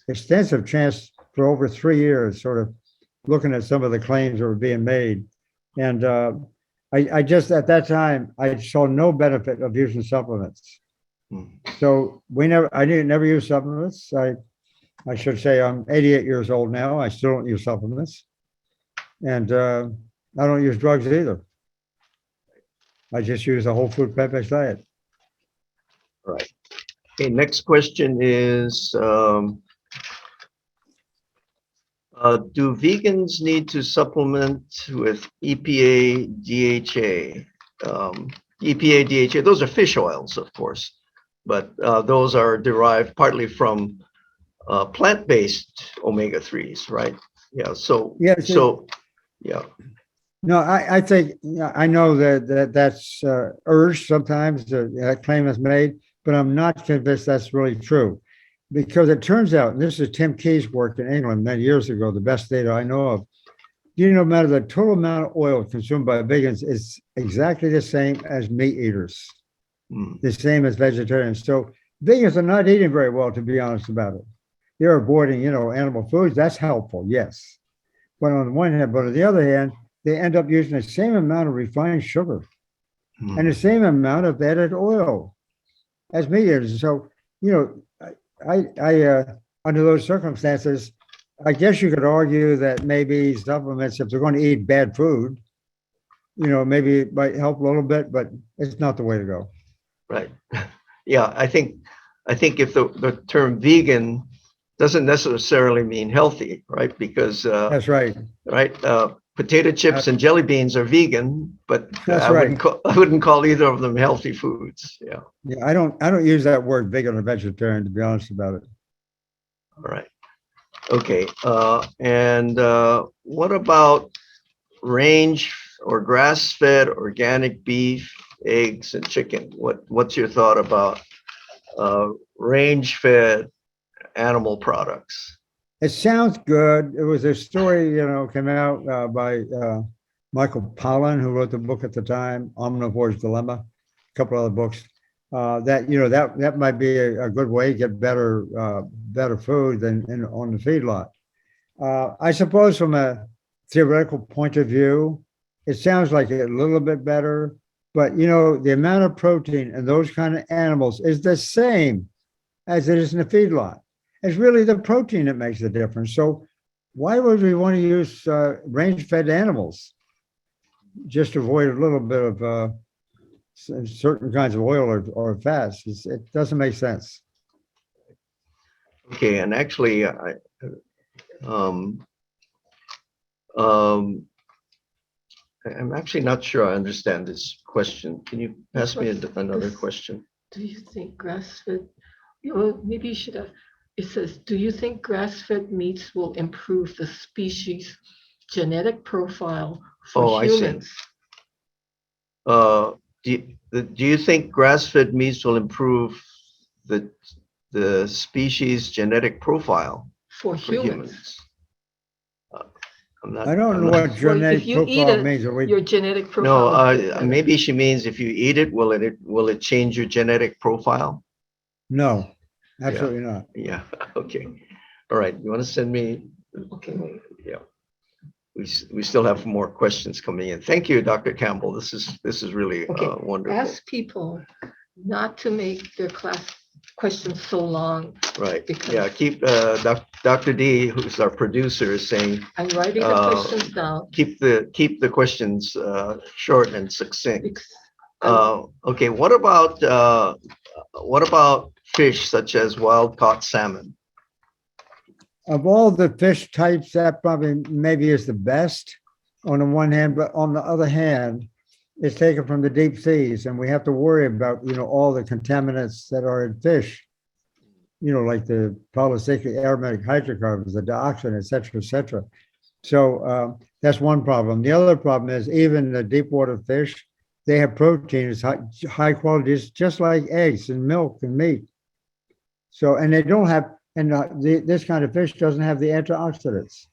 extensive chance, for over 3 years, sort of looking at some of the claims that were being made. And I just, at that time, I saw no benefit of using supplements. So I didn't never use supplements. I should say I'm 88 years old now. I still don't use supplements. And I don't use drugs either. I just use a whole food plant-based diet. Right. Okay, next question is, do vegans need to supplement with EPA, DHA? EPA, DHA, those are fish oils, of course, but those are derived partly from plant-based omega-3s, right? Yeah, so, yeah. No, I think, I know that's urged sometimes, that claim is made, but I'm not convinced that's really true. Because it turns out, and this is Tim Key's work in England many years ago, the best data I know of, no matter the total amount of oil consumed by vegans is exactly the same as meat eaters, the same as vegetarians. So vegans are not eating very well, to be honest about it. They're avoiding, animal foods. That's helpful, yes. But on the one hand, but on the other hand, they end up using the same amount of refined sugar and the same amount of added oil as meat is. So, under those circumstances, I guess you could argue that maybe supplements, if they're going to eat bad food, maybe it might help a little bit, but it's not the way to go. Right. Yeah, I think if the term vegan doesn't necessarily mean healthy, right? Because That's right. right, potato chips and jelly beans are vegan, but That's I right. wouldn't call either of them healthy foods. Yeah. Yeah, I don't use that word vegan or vegetarian, to be honest about it. All right. Okay. And what about range or grass-fed organic beef, eggs, and chicken? What's your thought about range-fed animal products? It sounds good. It was a story, came out by Michael Pollan, who wrote the book at the time, Omnivore's Dilemma, a couple other books. That might be a good way to get better food than on the feedlot. I suppose from a theoretical point of view, it sounds like a little bit better, but the amount of protein in those kind of animals is the same as it is in the feedlot. It's really the protein that makes the difference. So why would we want to use range-fed animals? Just to avoid a little bit of certain kinds of oil or fats. It doesn't make sense. Okay, and actually, I'm actually not sure I understand this question. Can you pass me another question? Do you think grass-fed? Maybe you should have. It says, do you think grass-fed meats will improve the species genetic profile for humans? I see. Do you think grass-fed meats will improve the species genetic profile For humans. I don't know what genetic profile means. Your genetic profile. No, maybe she means if you eat it, will it change your genetic profile? No, absolutely not. Yeah. Okay. All right. You want to send me? Okay. Yeah. We still have more questions coming in. Thank you, Dr. Campbell. This is really wonderful. Ask people not to make their class questions so long. Right. Yeah. Keep Dr. D, who's our producer, is saying. I'm writing the questions down. Keep the questions short and succinct. Okay. What about fish such as wild-caught salmon? Of all the fish types, that probably maybe is the best on the one hand, but on the other hand, it's taken from the deep seas, and we have to worry about all the contaminants that are in fish, like the polycyclic aromatic hydrocarbons, the dioxin, et cetera. So that's one problem. The other problem is even the deep water fish, they have protein, it's high quality, it's just like eggs and milk and meat. So, and they don't have, and this kind of fish doesn't have the antioxidants.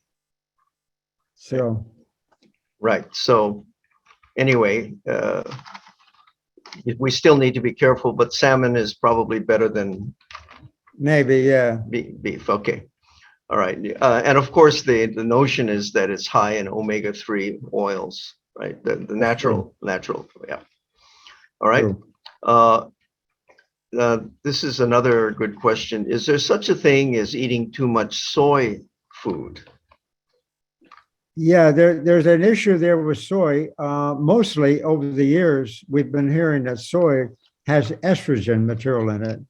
So. Right. So anyway, we still need to be careful, but salmon is probably better than maybe, yeah, beef. Okay. All right. And of course, the notion is that it's high in omega-3 oils, right? The natural. Yeah. All right. This is another good question. Is there such a thing as eating too much soy food? Yeah, there's an issue there with soy. Mostly over the years, we've been hearing that soy has estrogen material in it,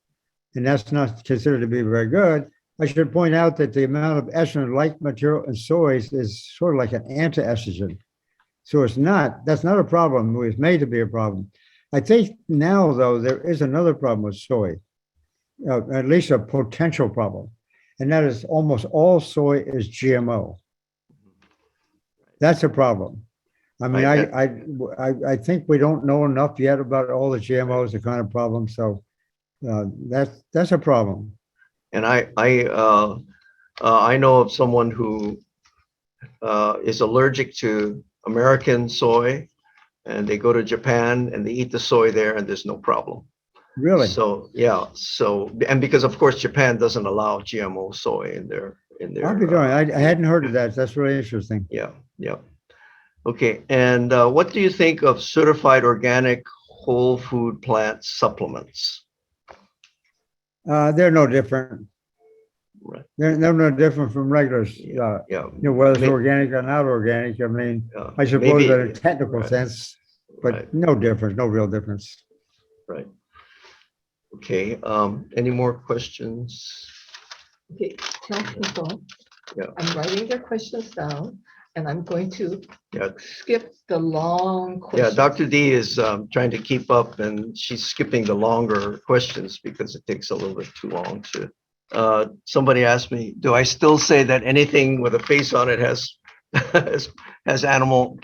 and that's not considered to be very good. I should point out that the amount of estrogen-like material in soy is sort of like an anti-estrogen. So that's not a problem. It was made to be a problem. I think now, though, there is another problem with soy, at least a potential problem, and that is almost all soy is GMO. That's a problem. I mean, I think we don't know enough yet about all the GMOs, the kind of problem. So that's a problem. And I know of someone who is allergic to American soy, and they go to Japan and they eat the soy there, and there's no problem. Really? So yeah. So, and because of course Japan doesn't allow GMO soy in in their. I'll be doing. I hadn't heard of that. That's really interesting. Yeah, yeah. Okay, and what do you think of certified organic whole food plant supplements? They're no different. Right. They're no different from regular. Yeah. Whether it's May- organic or not organic. I mean, Yeah, I suppose maybe- in a technical right, sense, but right. no difference, no real difference. Right. Okay, any more questions? Okay, tell people, Yeah. I'm writing their questions down, and I'm going to Yeah, skip the long yeah, questions. Dr. D is trying to keep up and she's skipping the longer questions because it takes a little bit too long to. Somebody asked me, do I still say that anything with a face on it has has animal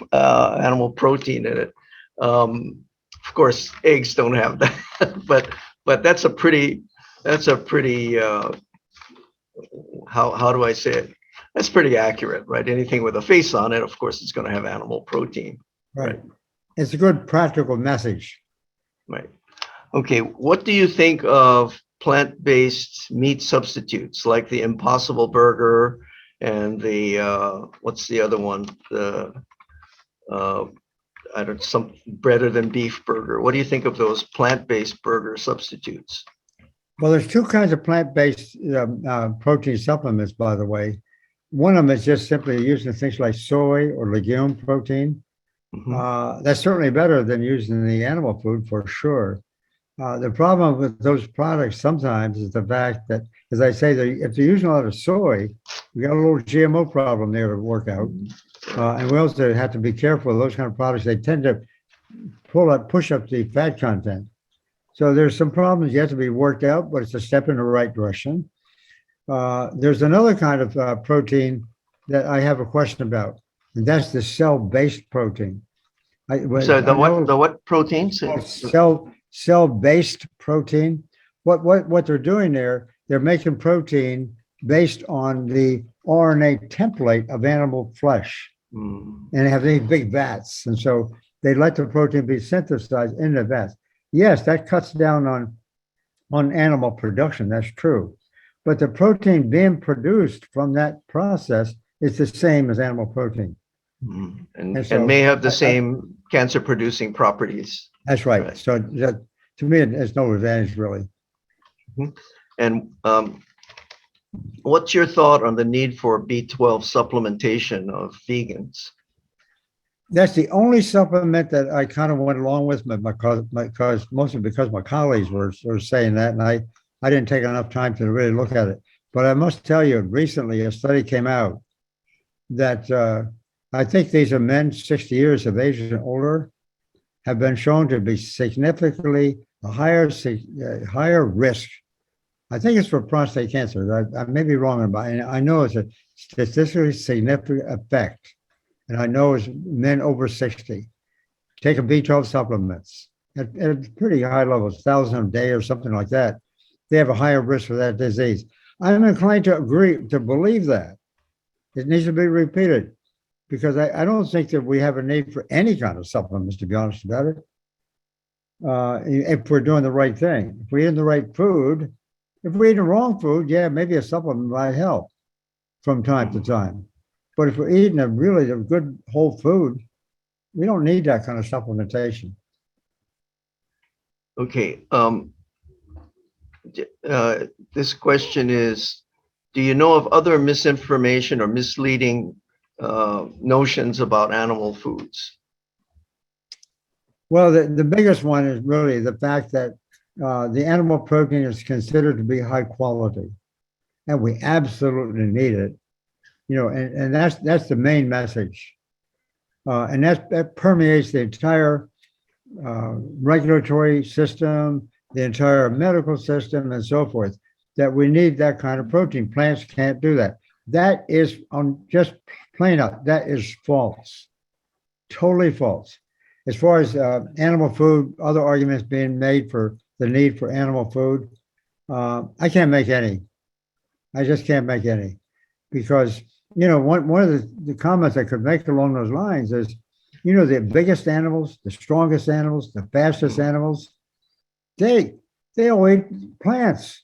protein in it? Of course, eggs don't have that, but that's a pretty how do I say it? That's pretty accurate, right? Anything with a face on it, of course, it's going to have animal protein. Right. It's a good practical message. Right. Okay. What do you think of plant-based meat substitutes like the Impossible Burger and the what's the other one? The I don't some better than beef burger. What do you think of those plant-based burger substitutes? Well, there's two kinds of plant-based protein supplements, by the way. One of them is just simply using things like soy or legume protein. Mhm. That's certainly better than using the animal food for sure. The problem with those products sometimes is the fact that, as I say, if they're using a lot of soy, we got a little GMO problem there to work out. And we also have to be careful of those kind of products. They tend to push up the fat content. So there's some problems yet to be worked out, but it's a step in the right direction. There's another kind of protein that I have a question about, and that's the cell-based protein. So the what proteins? Cell-based protein. What they're doing there, they're making protein based on the RNA template of animal flesh, and they have these big vats, and so they let the protein be synthesized in the vats. Yes, that cuts down on animal production. That's true. But the protein being produced from that process is the same as animal protein. And may have the same cancer-producing properties. That's right. Right. So to me, there's no advantage really. And what's your thought on the need for B12 supplementation of vegans? That's the only supplement that I kind of went along with, because mostly because my colleagues were saying that, and I didn't take enough time to really look at it. But I must tell you, recently a study came out that I think these are men 60 years of age and older have been shown to be significantly higher risk. I think it's for prostate cancer. I may be wrong about it. I know it's a statistically significant effect. And I know it's men over 60 take a B12 supplements at pretty high levels, 1,000 a day or something like that. They have a higher risk for that disease. I'm inclined to agree, to believe that. It needs to be repeated because I don't think that we have a need for any kind of supplements, to be honest about it. If we're doing the right thing, if we're eating the right food, if we're eating the wrong food, yeah, maybe a supplement might help from time to time. But if we're eating a good whole food, we don't need that kind of supplementation. Okay. This question is, do you know of other misinformation or misleading notions about animal foods? Well, the biggest one is really the fact that the animal protein is considered to be high quality, and we absolutely need it. And that's the main message, and that permeates the entire regulatory system, the entire medical system, and so forth. That we need that kind of protein. Plants can't do that. That is just plain out. That is false, totally false. As far as animal food, other arguments being made for the need for animal food, I can't make any. I just can't make any, because one of the comments I could make along those lines is, the biggest animals, the strongest animals, the fastest animals, they all eat plants.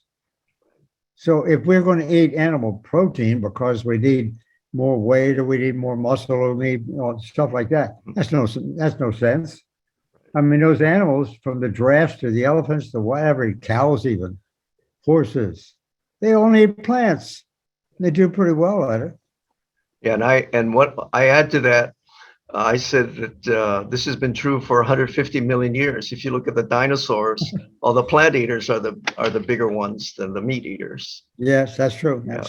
So if we're going to eat animal protein because we need more weight or we need more muscle or we need stuff like that, that's no sense. I mean, those animals, from the giraffes to the elephants to whatever, cows even, horses, they all need plants. They do pretty well at it. Yeah, and what I add to that, I said that this has been true for 150 million years. If you look at the dinosaurs, all the plant eaters are the bigger ones than the meat eaters. Yes, that's true. Yeah.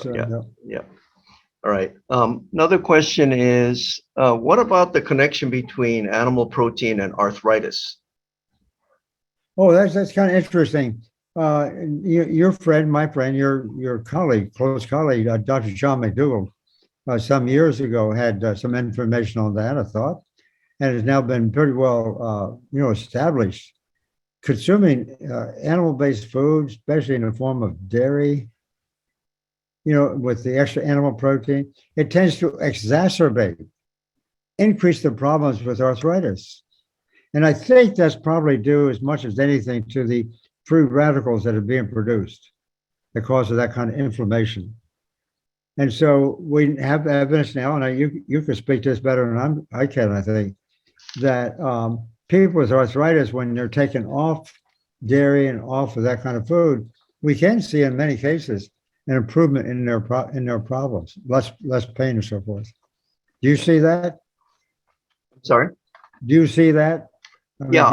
All right. Another question is, what about the connection between animal protein and arthritis? Oh, that's kind of interesting. Your friend, my friend, your colleague, close colleague, Dr. John McDougall, some years ago had some information on that, I thought, and has now been pretty well, established. Consuming animal-based foods, especially in the form of dairy, with the extra animal protein, it tends to increase the problems with arthritis. And I think that's probably due as much as anything to the free radicals that are being produced because of that kind of inflammation. And so we have evidence now, and you can speak to this better than I can, I think, that people with arthritis, when they're taken off dairy and off of that kind of food, we can see in many cases an improvement in their problems, less pain and so forth. Do you see that? Sorry? Do you see that? Yeah,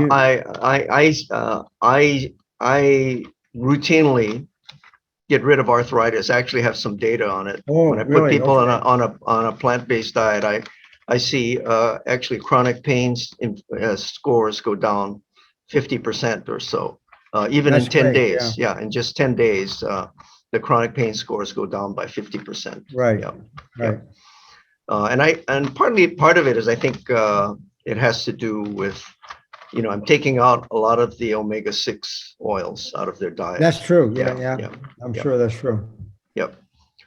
I routinely get rid of arthritis. I actually have some data on it. Oh, when I put really? people Okay. on a plant-based diet, I see actually chronic pains scores go down 50% or so, even That's in 10 great, days. Yeah, in just 10 days, the chronic pain scores go down by 50%. Right. Yeah. Right. And part of it is, I think it has to do with, I'm taking out a lot of the omega-6 oils out of their diet. That's true. Yeah, Yeah. I'm sure that's true. Yep.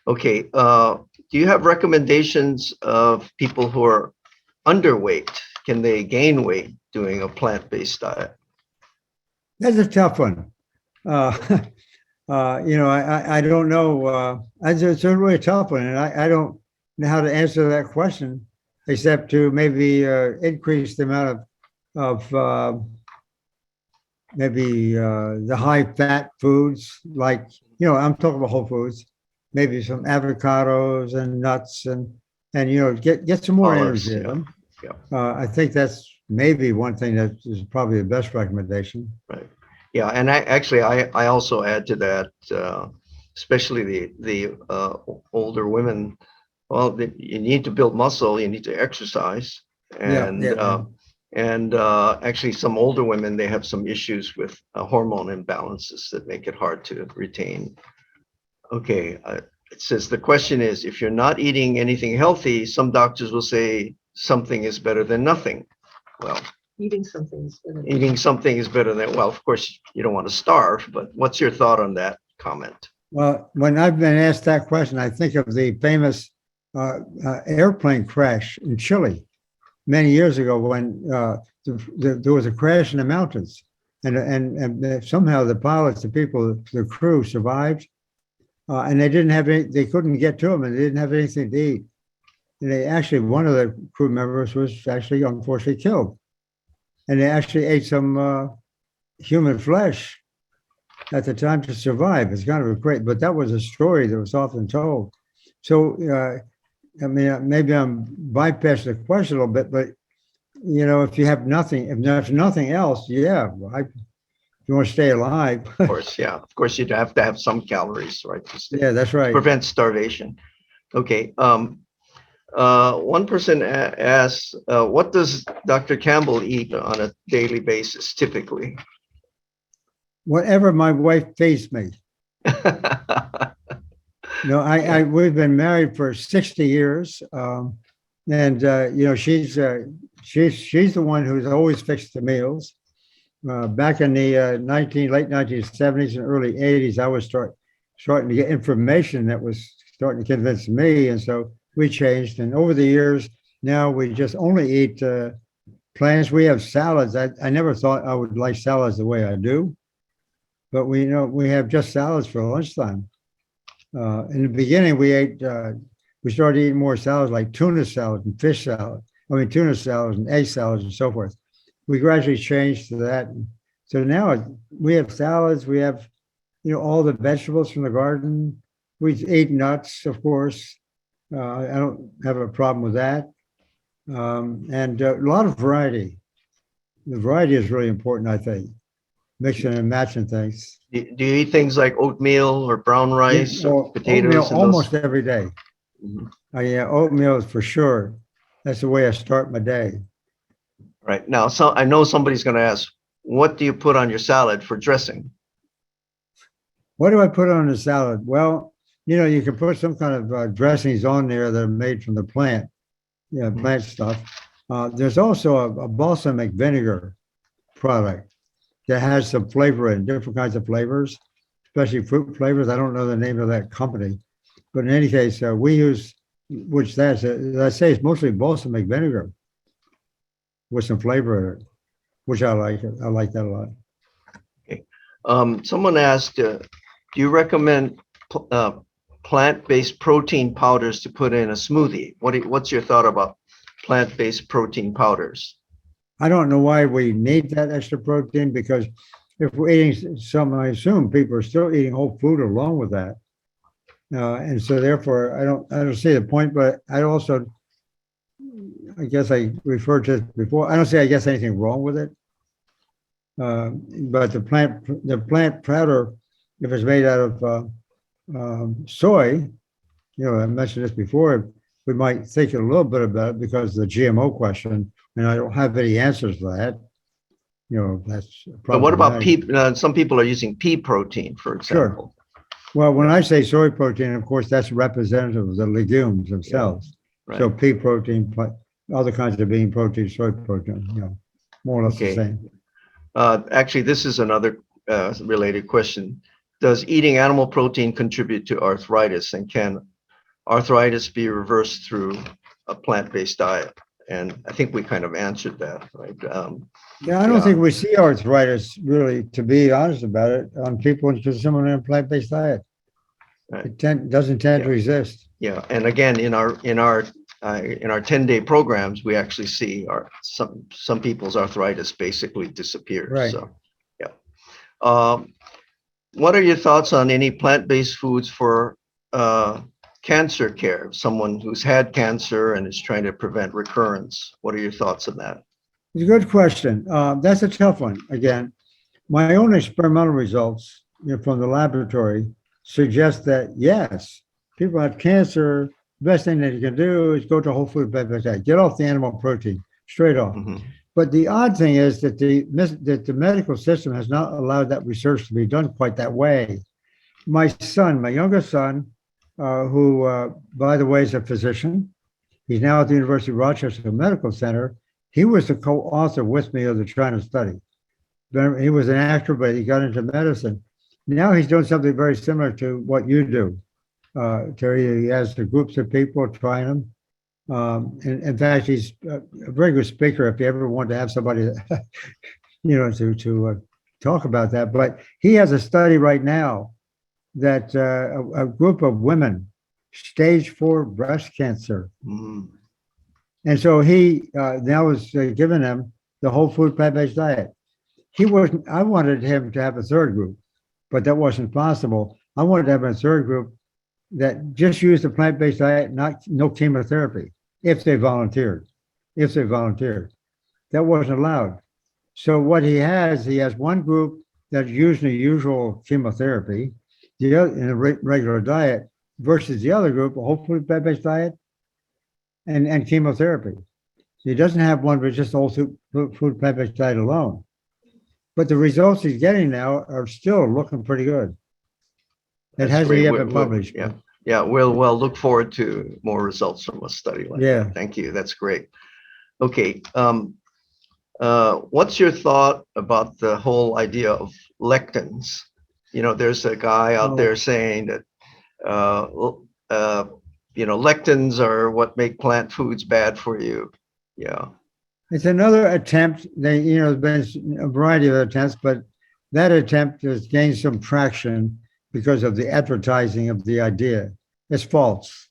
Okay. Do you have recommendations of people who are underweight? Can they gain weight doing a plant-based diet? That's a tough one. I don't know. It's a really tough one, and I don't know how to answer that question, except to maybe increase the amount of maybe the high fat foods, like, I'm talking about whole foods, maybe some avocados and nuts and get some more Olives, energy in them. Yeah. I think that's maybe one thing that is probably the best recommendation. Right. Yeah, and I also add to that, especially the older women. Well, you need to build muscle, you need to exercise, and actually some older women, they have some issues with hormone imbalances that make it hard to retain. Okay, it says the question is, if you're not eating anything healthy, some doctors will say something is better than nothing. Well, Eating something is better. eating something is better than, well, of course, you don't want to starve, but what's your thought on that comment? Well, when I've been asked that question, I think of the famous airplane crash in Chile many years ago when there was a crash in the mountains, and somehow the pilots, the people, the crew survived, and they couldn't get to them, and they didn't have anything to eat. And they actually, one of the crew members was actually unfortunately killed, and they actually ate some human flesh at the time to survive. It's kind of great, but that was a story that was often told. So, maybe I'm bypassing the question a little bit, but if you have nothing, if there's nothing else, if you want to stay alive. Of course, yeah. Of course, you'd have to have some calories, right? Yeah, that's right. Prevent starvation. Okay. One person asks, what does Dr. Campbell eat on a daily basis, typically? Whatever my wife feeds me. We've been married for 60 years, and she's the one who's always fixed the meals. Back in the late 1970s and early 80s, I was starting to get information that was starting to convince me, and so we changed. And over the years, now we just only eat plants. We have salads. I never thought I would like salads the way I do, but we have just salads for lunchtime. In the beginning, we started eating more salads like tuna salad and fish salad. I mean, tuna salads and egg salads and so forth. We gradually changed to that. So now we have salads. We have, all the vegetables from the garden. We eat nuts, of course. I don't have a problem with that. And a lot of variety. The variety is really important, I think. Mixing and matching things. Do you eat things like oatmeal or brown rice or potatoes? Oatmeal almost every day. Yeah, oatmeal is for sure. That's the way I start my day. Right. Now, so I know somebody's going to ask, what do you put on your salad for dressing? What do I put on the salad? Well, you can put some kind of dressings on there that are made from the plant, plant stuff. There's also a balsamic vinegar product that has some flavor in different kinds of flavors, especially fruit flavors. I don't know the name of that company, but in any case, we use, which as I say, it's mostly balsamic vinegar with some flavor in it, which I like. I like that a lot. Okay. Someone asked, do you recommend plant-based protein powders to put in a smoothie? What's your thought about plant-based protein powders? I don't know why we need that extra protein, because if we're eating some, I assume people are still eating whole food along with that. And so therefore, I don't see the point, but I guess I referred to it before. I don't see, I guess, anything wrong with it. But the plant powder, if it's made out of soy, I mentioned this before, we might think a little bit about it because of the GMO question, and I don't have any answers to that. That's but what about pea? Some people are using pea protein, for example. Sure. Well, when I say soy protein, of course, that's representative of the legumes themselves. Yeah, right. So pea protein, other kinds of bean protein, soy protein, more or less the same. Actually, this is another related question. Does eating animal protein contribute to arthritis, and can arthritis be reversed through a plant-based diet? And I think we kind of answered that, right? I don't think we see arthritis, really, to be honest about it, on people who someone on a plant-based diet. Right. It doesn't tend to exist. Yeah, and again, in our 10-day programs, we actually see some people's arthritis basically disappears. Right. So, yeah. What are your thoughts on any plant-based foods for cancer care? Someone who's had cancer and is trying to prevent recurrence. What are your thoughts on that? It's a good question. That's a tough one. Again, my own experimental results from the laboratory suggest that, yes, people have cancer. The best thing that you can do is go to whole food plant-based diet. Get off the animal protein straight off. Mm-hmm. But the odd thing is that the medical system has not allowed that research to be done quite that way. My youngest son, who, by the way, is a physician. He's now at the University of Rochester Medical Center. He was the co-author with me of the China study. He was an actor, but he got into medicine. Now he's doing something very similar to what you do, Terry. He has the groups of people trying them. And in fact, he's a very good speaker if you ever want to have somebody, to talk about that. But he has a study right now that a group of women, stage 4 breast cancer. Mm. And so he now is giving them the whole food plant-based diet. I wanted him to have a third group, but that wasn't possible. I wanted to have a third group that just used the plant-based diet, no chemotherapy, if they volunteered. That wasn't allowed. So what he has one group that's using the usual chemotherapy, the other in a regular diet, versus the other group, a whole food plant-based diet and chemotherapy. So he doesn't have one with just the whole food plant-based diet alone. But the results he's getting now are still looking pretty good. It hasn't yet been published. Yeah, we'll look forward to more results from a study like that. Thank you. That's great. Okay. What's your thought about the whole idea of lectins? There's a guy out there saying that, lectins are what make plant foods bad for you. Yeah. It's another attempt. There's been a variety of attempts, but that attempt has gained some traction because of the advertising of the idea. It's false.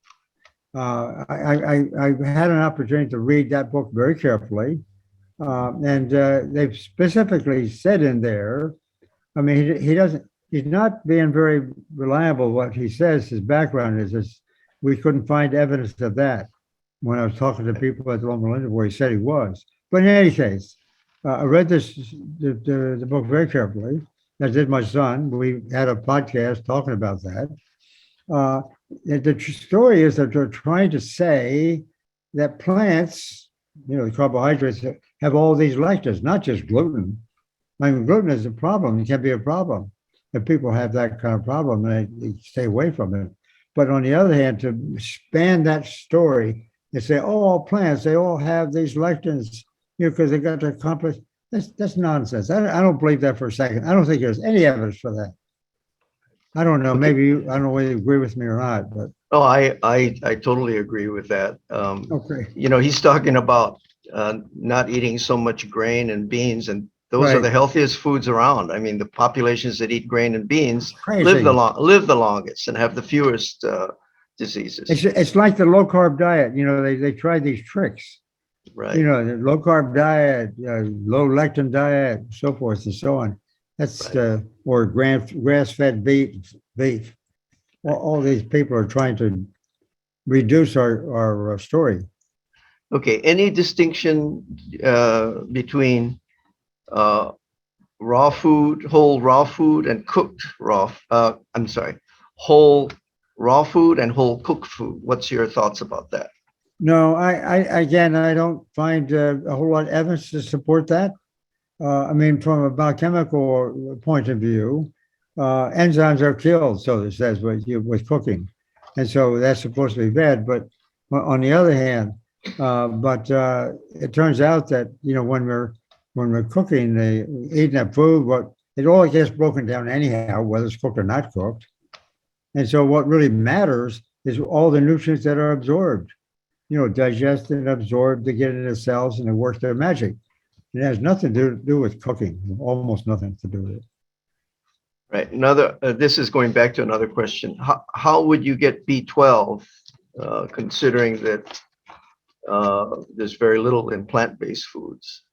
I had an opportunity to read that book very carefully, and they've specifically said in there, I mean, he's not being very reliable. What he says, his background is we couldn't find evidence of that when I was talking to people at Loma Linda where he said he was. But in any case, I read the book very carefully, as did my son. We had a podcast talking about that. The story is that they're trying to say that plants, the carbohydrates, have all these lectins, not just gluten. I mean, gluten is a problem. It can be a problem if people have that kind of problem and they stay away from it. But on the other hand, to span that story and say, oh, all plants, they all have these lectins, because they got their complex. That's nonsense. I don't believe that for a second. I don't think there's any evidence for that. I don't know. Maybe I don't know whether you agree with me or not, but. Oh, I totally agree with that. Okay. He's talking about not eating so much grain and beans, and those are Right. the healthiest foods around. I mean, the populations that eat grain and beans Crazy. live the longest and have the fewest diseases. It's like the low carb diet. They try these tricks. Right. The low carb diet, low lectin diet, so forth and so on. That's Right. Or grass fed beef. All these people are trying to reduce our story. Okay. Any distinction between whole raw food and cooked whole raw food and whole cooked food? What's your thoughts about that? No, I don't find a whole lot of evidence to support that. I mean, from a biochemical point of view, enzymes are killed, so it says with cooking, and so that's supposed to be bad. But on the other hand, it turns out that when we're cooking, eating that food, it all gets broken down anyhow, whether it's cooked or not cooked. And so what really matters is all the nutrients that are absorbed. Digested and absorbed to get into cells and it works their magic. It has nothing to do with cooking, almost nothing to do with it. Right. This is going back to another question. How would you get B12, considering that there's very little in plant-based foods?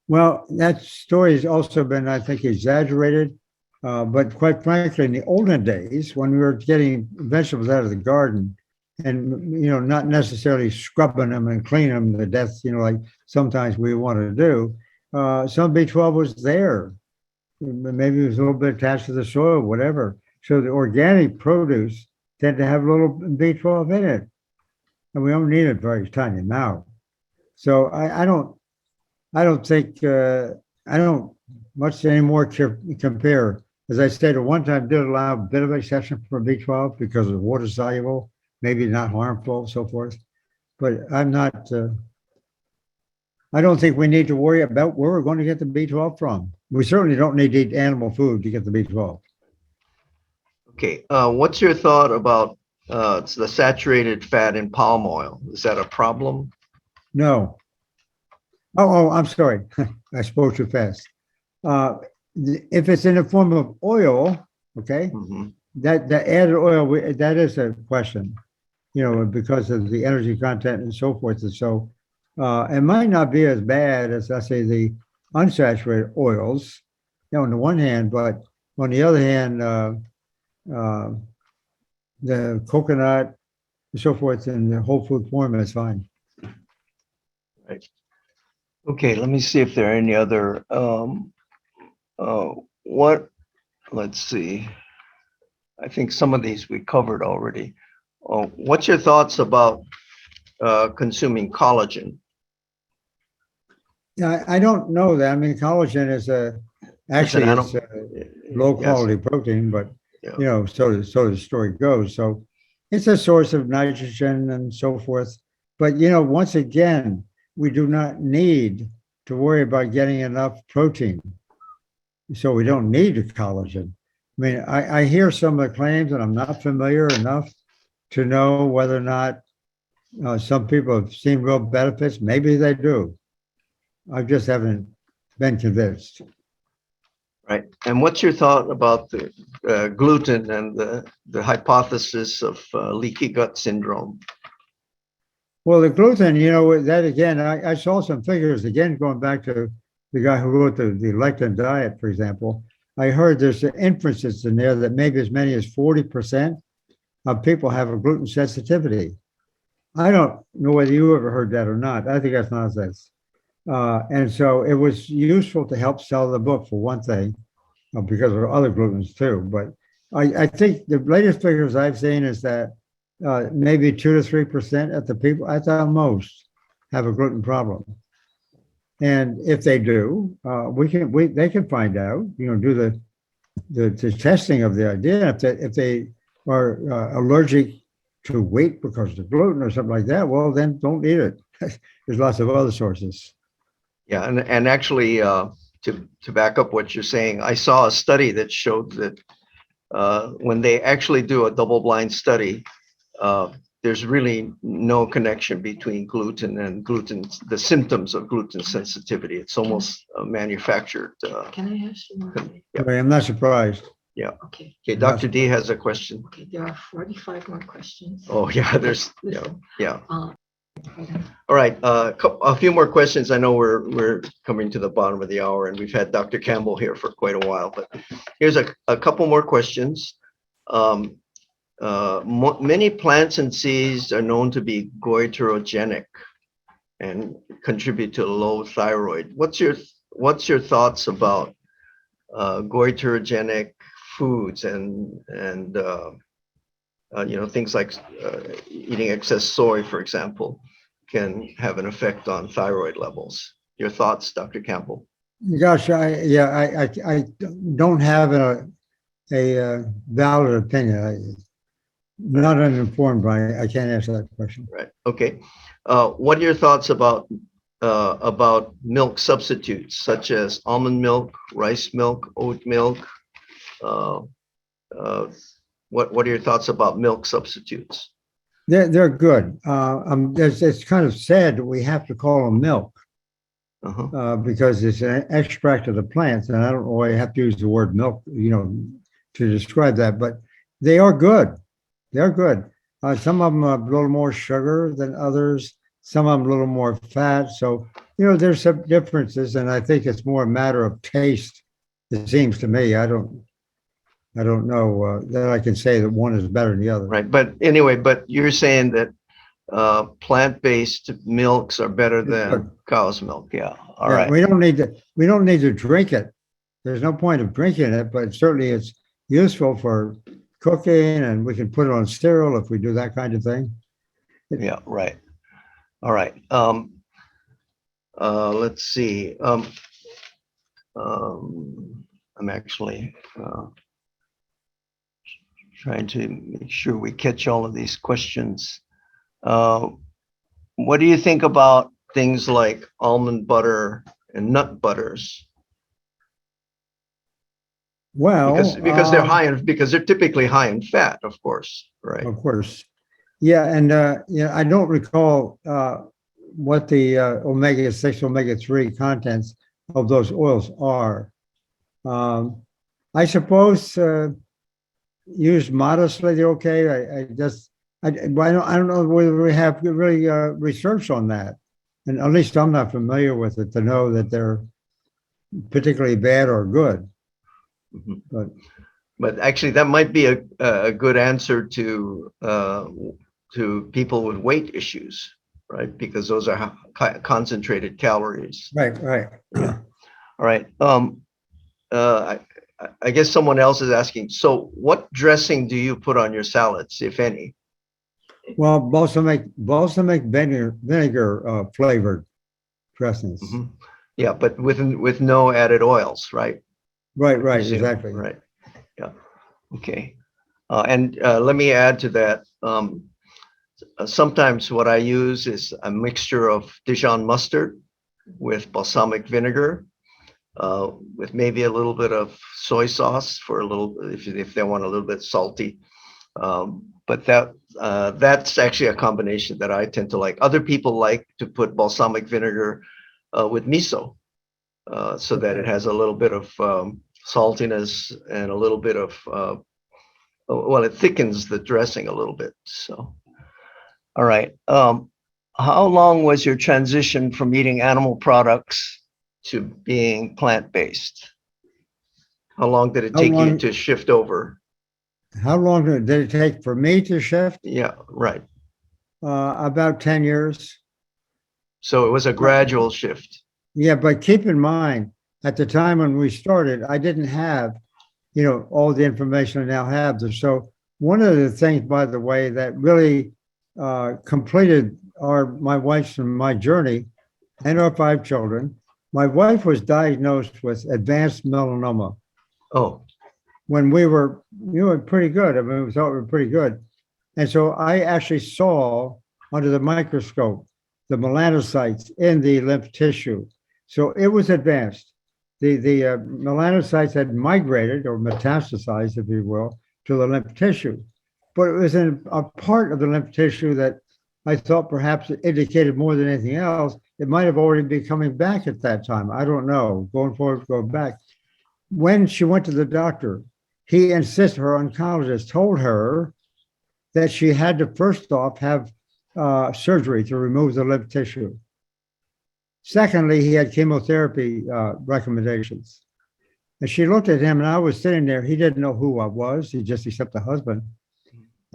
Well, that story has also been, I think, exaggerated. But quite frankly, in the olden days, when we were getting vegetables out of the garden, and not necessarily scrubbing them and cleaning them to death, like sometimes we want to do, some B12 was there. Maybe it was a little bit attached to the soil, whatever. So the organic produce tend to have a little B12 in it, and we don't need a very tiny amount. So I don't think I don't much anymore compare. As I said, at one time did allow a bit of exception for B12 because of water soluble, maybe not harmful, so forth. But I'm not, I don't think we need to worry about where we're going to get the B12 from. We certainly don't need to eat animal food to get the B12. Okay. What's your thought about the saturated fat in palm oil? Is that a problem? No. Oh, I'm sorry. I spoke too fast. If it's in the form of oil, okay, that the added oil, that is a question, because of the energy content and so forth. And so it might not be as bad as, I say, the unsaturated oils, on the one hand, but on the other hand, the coconut and so forth in the whole food form is fine. Right. Okay, let me see if there are any other, let's see. I think some of these we covered already. What's your thoughts about consuming collagen? Yeah, I don't know that. I mean, collagen is actually it's a low quality protein, but so the story goes. So it's a source of nitrogen and so forth. But once again, we do not need to worry about getting enough protein. So we don't need a collagen. I mean, I hear some of the claims, and I'm not familiar enough to know whether or not some people have seen real benefits. Maybe they do. I just haven't been convinced. Right. And what's your thought about the gluten and the hypothesis of leaky gut syndrome? Well, the gluten, that again, I saw some figures again, going back to the guy who wrote the lectin diet, for example. I heard there's inferences in there that maybe as many as 40% of people have a gluten sensitivity. I don't know whether you ever heard that or not. I think that's nonsense. And so it was useful to help sell the book for one thing, because there are other glutens too. But I think the latest figures I've seen is that maybe 2 to 3% of the people at the most have a gluten problem. And if they do, they can find out, do the testing of the idea. If they are allergic to wheat because of gluten or something like that, well, then don't eat it. There's lots of other sources. Yeah, and actually, to back up what you're saying, I saw a study that showed that when they actually do a double-blind study, there's really no connection between gluten and the symptoms of gluten sensitivity. It's almost manufactured. Can I ask you more? Yeah. I'm not surprised. Okay. Okay, Dr. D has a question. Okay, there are 45 more questions. Oh, yeah, there's, Listen, yeah. hold on. All right, a few more questions. I know we're coming to the bottom of the hour, and we've had Dr. Campbell here for quite a while, but here's a couple more questions. Many plants and seeds are known to be goiterogenic and contribute to low thyroid. What's your thoughts about goiterogenic foods and things like eating excess soy, for example, can have an effect on thyroid levels? Your thoughts, Dr. Campbell? Gosh, I don't have a valid opinion. Not uninformed, but I can't answer that question. Right. Okay. What are your thoughts about milk substitutes such as almond milk, rice milk, oat milk? What are your thoughts about milk substitutes? They're good. It's kind of sad that we have to call them milk because it's an extract of the plants, and I don't know why you have to use the word milk, to describe that, but they are good. They're good. Some of them are a little more sugar than others. Some of them a little more fat. So, there's some differences, and I think it's more a matter of taste. It seems to me. I don't know that I can say that one is better than the other. Right. But anyway, you're saying that plant-based milks are better than cow's milk. Yeah. All right. We don't need to drink it. There's no point of drinking it, but certainly it's useful for cooking, and we can put it on cereal if we do that kind of thing. Yeah, right. All right. Let's see. I'm actually trying to make sure we catch all of these questions. What do you think about things like almond butter and nut butters? Well, because they're typically high in fat, of course, right? Of course. Yeah, and I don't recall what the omega-6, omega-3 contents of those oils are. I suppose used modestly, they're okay. I don't know whether we have really research on that, and at least I'm not familiar with it to know that they're particularly bad or good. Mm-hmm. But actually, that might be a good answer to people with weight issues, right? Because those are concentrated calories. Right. Yeah. All right. I guess someone else is asking. So, what dressing do you put on your salads, if any? Well, balsamic vinegar flavored dressings. Mm-hmm. Yeah, but with no added oils, right? Right, exactly. Right. Yeah. Okay. And let me add to that. Sometimes what I use is a mixture of Dijon mustard with balsamic vinegar, with maybe a little bit of soy sauce for a little, if they want a little bit salty. But that's actually a combination that I tend to like. Other people like to put balsamic vinegar with miso. So that it has a little bit of saltiness and a little bit of, well, it thickens the dressing a little bit. So, all right. How long was your transition from eating animal products to being plant-based? How long did it take you to shift over? How long did it take for me to shift? Yeah, right. About 10 years. So it was a gradual shift. Yeah, but keep in mind, at the time when we started, I didn't have, all the information I now have. So one of the things, by the way, that really completed my wife's and my journey and our 5 children, my wife was diagnosed with advanced melanoma. Oh. When we were, pretty good. I mean, we thought we were pretty good. And so I actually saw under the microscope the melanocytes in the lymph tissue. So it was advanced. The melanocytes had migrated or metastasized, if you will, to the lymph tissue. But it was in a part of the lymph tissue that I thought perhaps it indicated more than anything else. It might have already been coming back at that time. I don't know. Going forward, going back. When she went to the doctor, he insisted, her oncologist told her that she had to first off have surgery to remove the lymph tissue. Secondly, he had chemotherapy recommendations. And she looked at him, and I was sitting there. He didn't know who I was. He just accepted the husband.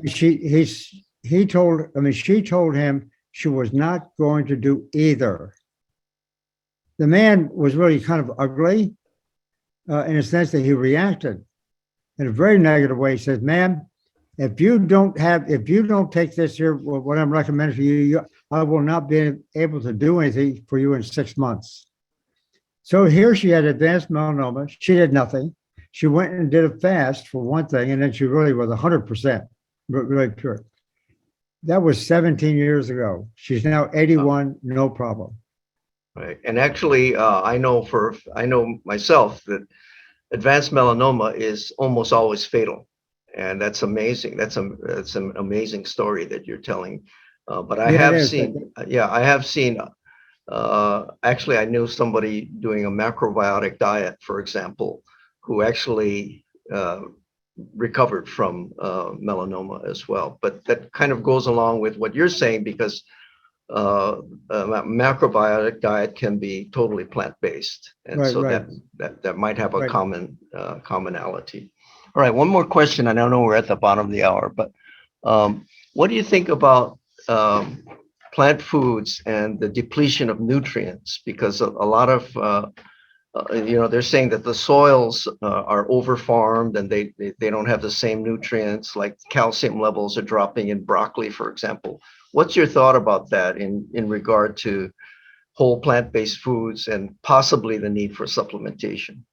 She told him she was not going to do either. The man was really kind of ugly in a sense that he reacted in a very negative way. He says, "Ma'am, if you don't take this here, what I'm recommending for you, I will not be able to do anything for you in 6 months." So here she had advanced melanoma. She did nothing. She went and did a fast for one thing, and then she really was 100% really pure. That was 17 years ago. She's now 81, no problem. Right. And actually, I know myself that advanced melanoma is almost always fatal. And that's amazing. That's an amazing story that you're telling. But I have seen, actually, I knew somebody doing a macrobiotic diet, for example, who actually recovered from melanoma as well. But that kind of goes along with what you're saying, because a macrobiotic diet can be totally plant-based. And that might have a commonality. All right, one more question. I know we're at the bottom of the hour, but what do you think about plant foods and the depletion of nutrients? Because a lot of, they're saying that the soils are over-farmed and they don't have the same nutrients, like calcium levels are dropping in broccoli, for example. What's your thought about that in regard to whole plant-based foods and possibly the need for supplementation?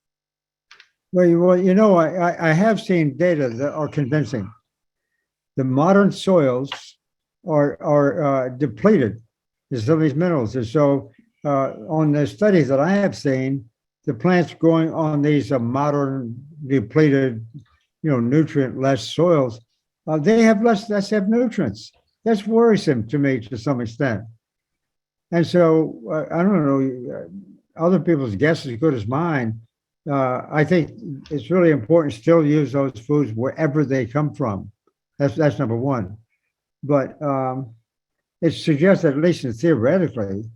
Well, I have seen data that are convincing. The modern soils are depleted in some of these minerals. And so on the studies that I have seen, the plants growing on these modern depleted, nutrient-less soils, they have less nutrients. That's worrisome to me to some extent. And so I don't know, other people's guess is as good as mine. I think it's really important still use those foods wherever they come from. That's number one. But it suggests, at least theoretically,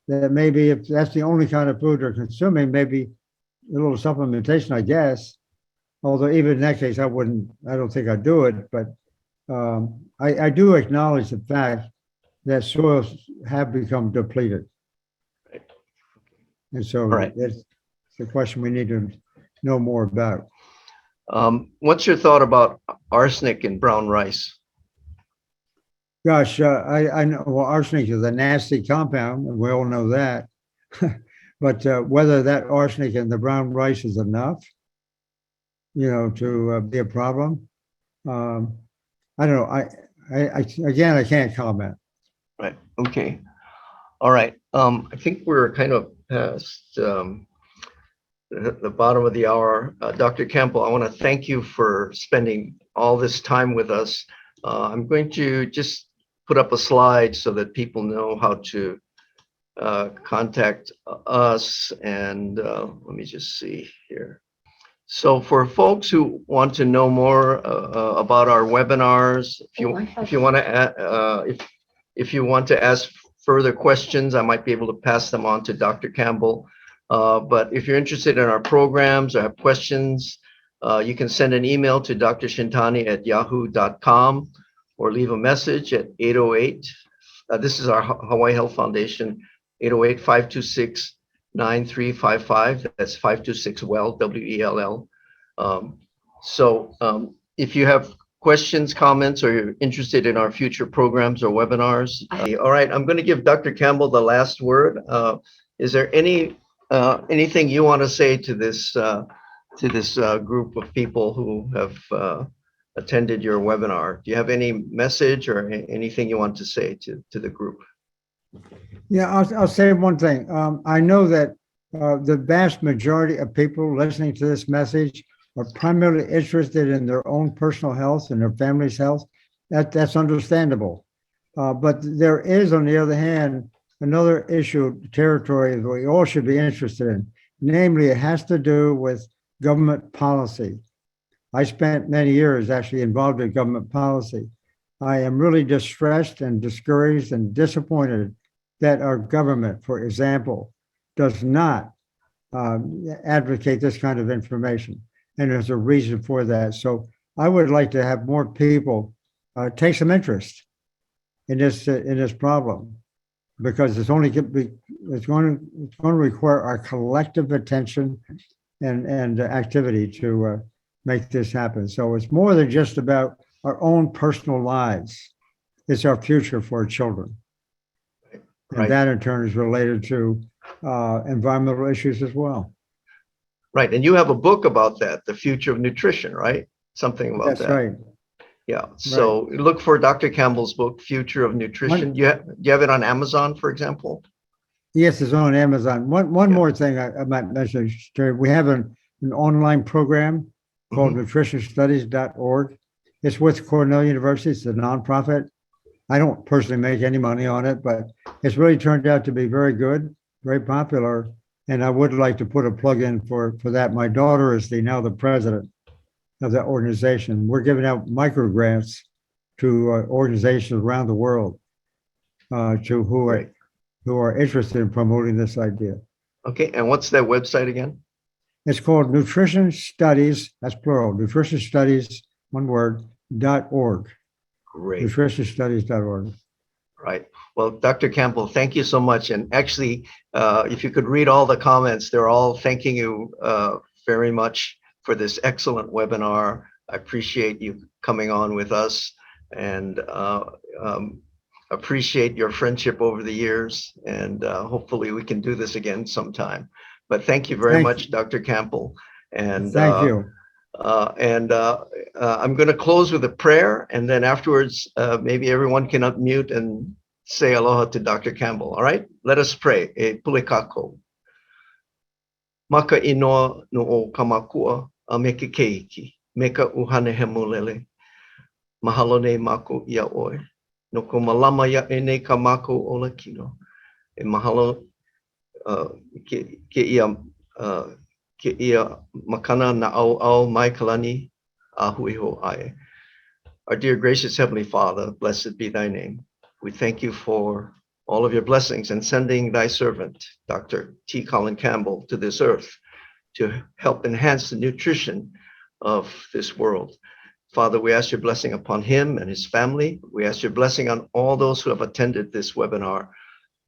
that maybe if that's the only kind of food they're consuming, maybe a little supplementation, I guess. Although even in that case, I don't think I'd do it. But I do acknowledge the fact that soils have become depleted. And so that's the question we need to know more about. What's your thought about arsenic in brown rice? Gosh, I know, well, arsenic is a nasty compound, and we all know that. But whether that arsenic in the brown rice is enough, to be a problem, I don't know. I can't comment. Right. Okay. All right. I think we're kind of past the bottom of the hour. Dr. Campbell, I want to thank you for spending all this time with us. I'm going to just put up a slide so that people know how to contact us. And let me just see here. So for folks who want to know more about our webinars, if you want to if you want to ask further questions, I might be able to pass them on to Dr. Campbell. But if you're interested in our programs or have questions, you can send an email to drshintani@yahoo.com or leave a message at 808. This is our Hawaii Health Foundation, 808-526-9355. That's 526-WELL, W-E-L-L. If you have questions, comments, or you're interested in our future programs or webinars. All right, I'm going to give Dr. Campbell the last word. Is there anything you want to say to this group of people who have attended your webinar? Do you have any message or anything you want to say to the group? Yeah, I'll say one thing. I know that the vast majority of people listening to this message are primarily interested in their own personal health and their family's health. That's understandable. But there is, on the other hand, another issue, territory that we all should be interested in. Namely, it has to do with government policy. I spent many years actually involved in government policy. I am really distressed and discouraged and disappointed that our government, for example, does not advocate this kind of information. And there's a reason for that. So I would like to have more people take some interest in this problem, because it's going to require our collective attention and activity to make this happen. So it's more than just about our own personal lives. It's our future for our children. And Right. that in turn is related to environmental issues as well. Right, and you have a book about that, The Future of Nutrition, right? Something about That's that. right. Yeah, so look for Dr. Campbell's book, Future of Nutrition. Do you have it on Amazon, for example? Yes, it's on Amazon. One more thing I might mention, Terry. We have an online program called nutritionstudies.org. It's with Cornell University. It's a nonprofit. I don't personally make any money on it, but it's really turned out to be very good, very popular. And I would like to put a plug in for that. My daughter is now the president of that organization. We're giving out micro grants to organizations around the world who are interested in promoting this idea. Okay, and what's that website again? It's called Nutrition Studies, that's plural, Nutrition Studies, one word, .org. Great. Nutritionstudies.org. Right. Well, Dr. Campbell, thank you so much. And actually, if you could read all the comments, they're all thanking you very much for this excellent webinar. I appreciate you coming on with us, and appreciate your friendship over the years. And hopefully we can do this again sometime. But thank you very much, Dr. Campbell. And thank you. I'm going to close with a prayer, and then afterwards, maybe everyone can unmute and say aloha to Dr. Campbell. All right, let us pray. E pulikako. Maka inoa no o kamakua a me ke keiki, me ka uhane he mulele. Mahalo nei mako ia oi. No ko malama ia e nei ka mako o la kino. E mahalo ke ia makana na au mai kalani a hui ho ai. Our dear gracious Heavenly Father, blessed be thy name. We thank you for all of your blessings and sending thy servant, Dr. T. Colin Campbell, to this earth to help enhance the nutrition of this world. Father, we ask your blessing upon him and his family. We ask your blessing on all those who have attended this webinar,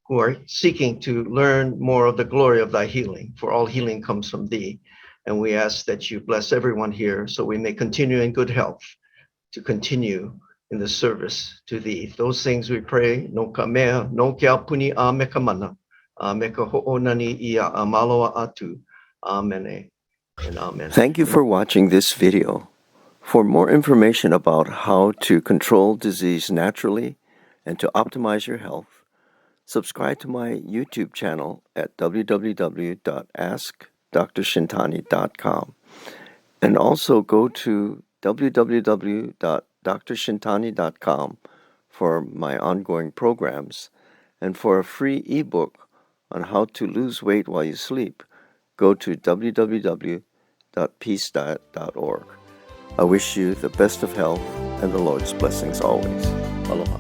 who are seeking to learn more of the glory of thy healing, for all healing comes from thee. And we ask that you bless everyone here so we may continue in good health, to continue in the service to thee. Those things we pray, no ka mea, no kia puni a me ka mana, a me ka ho'onani ia a maloa atu. Amen and amen. Thank you for watching this video. For more information about how to control disease naturally and to optimize your health, subscribe to my YouTube channel at www.askdrshintani.com, and also go to www.drshintani.com for my ongoing programs. And for a free ebook on how to lose weight while you sleep, go to www.drshintani.com. www.peacediet.org. I wish you the best of health and the Lord's blessings always. Aloha.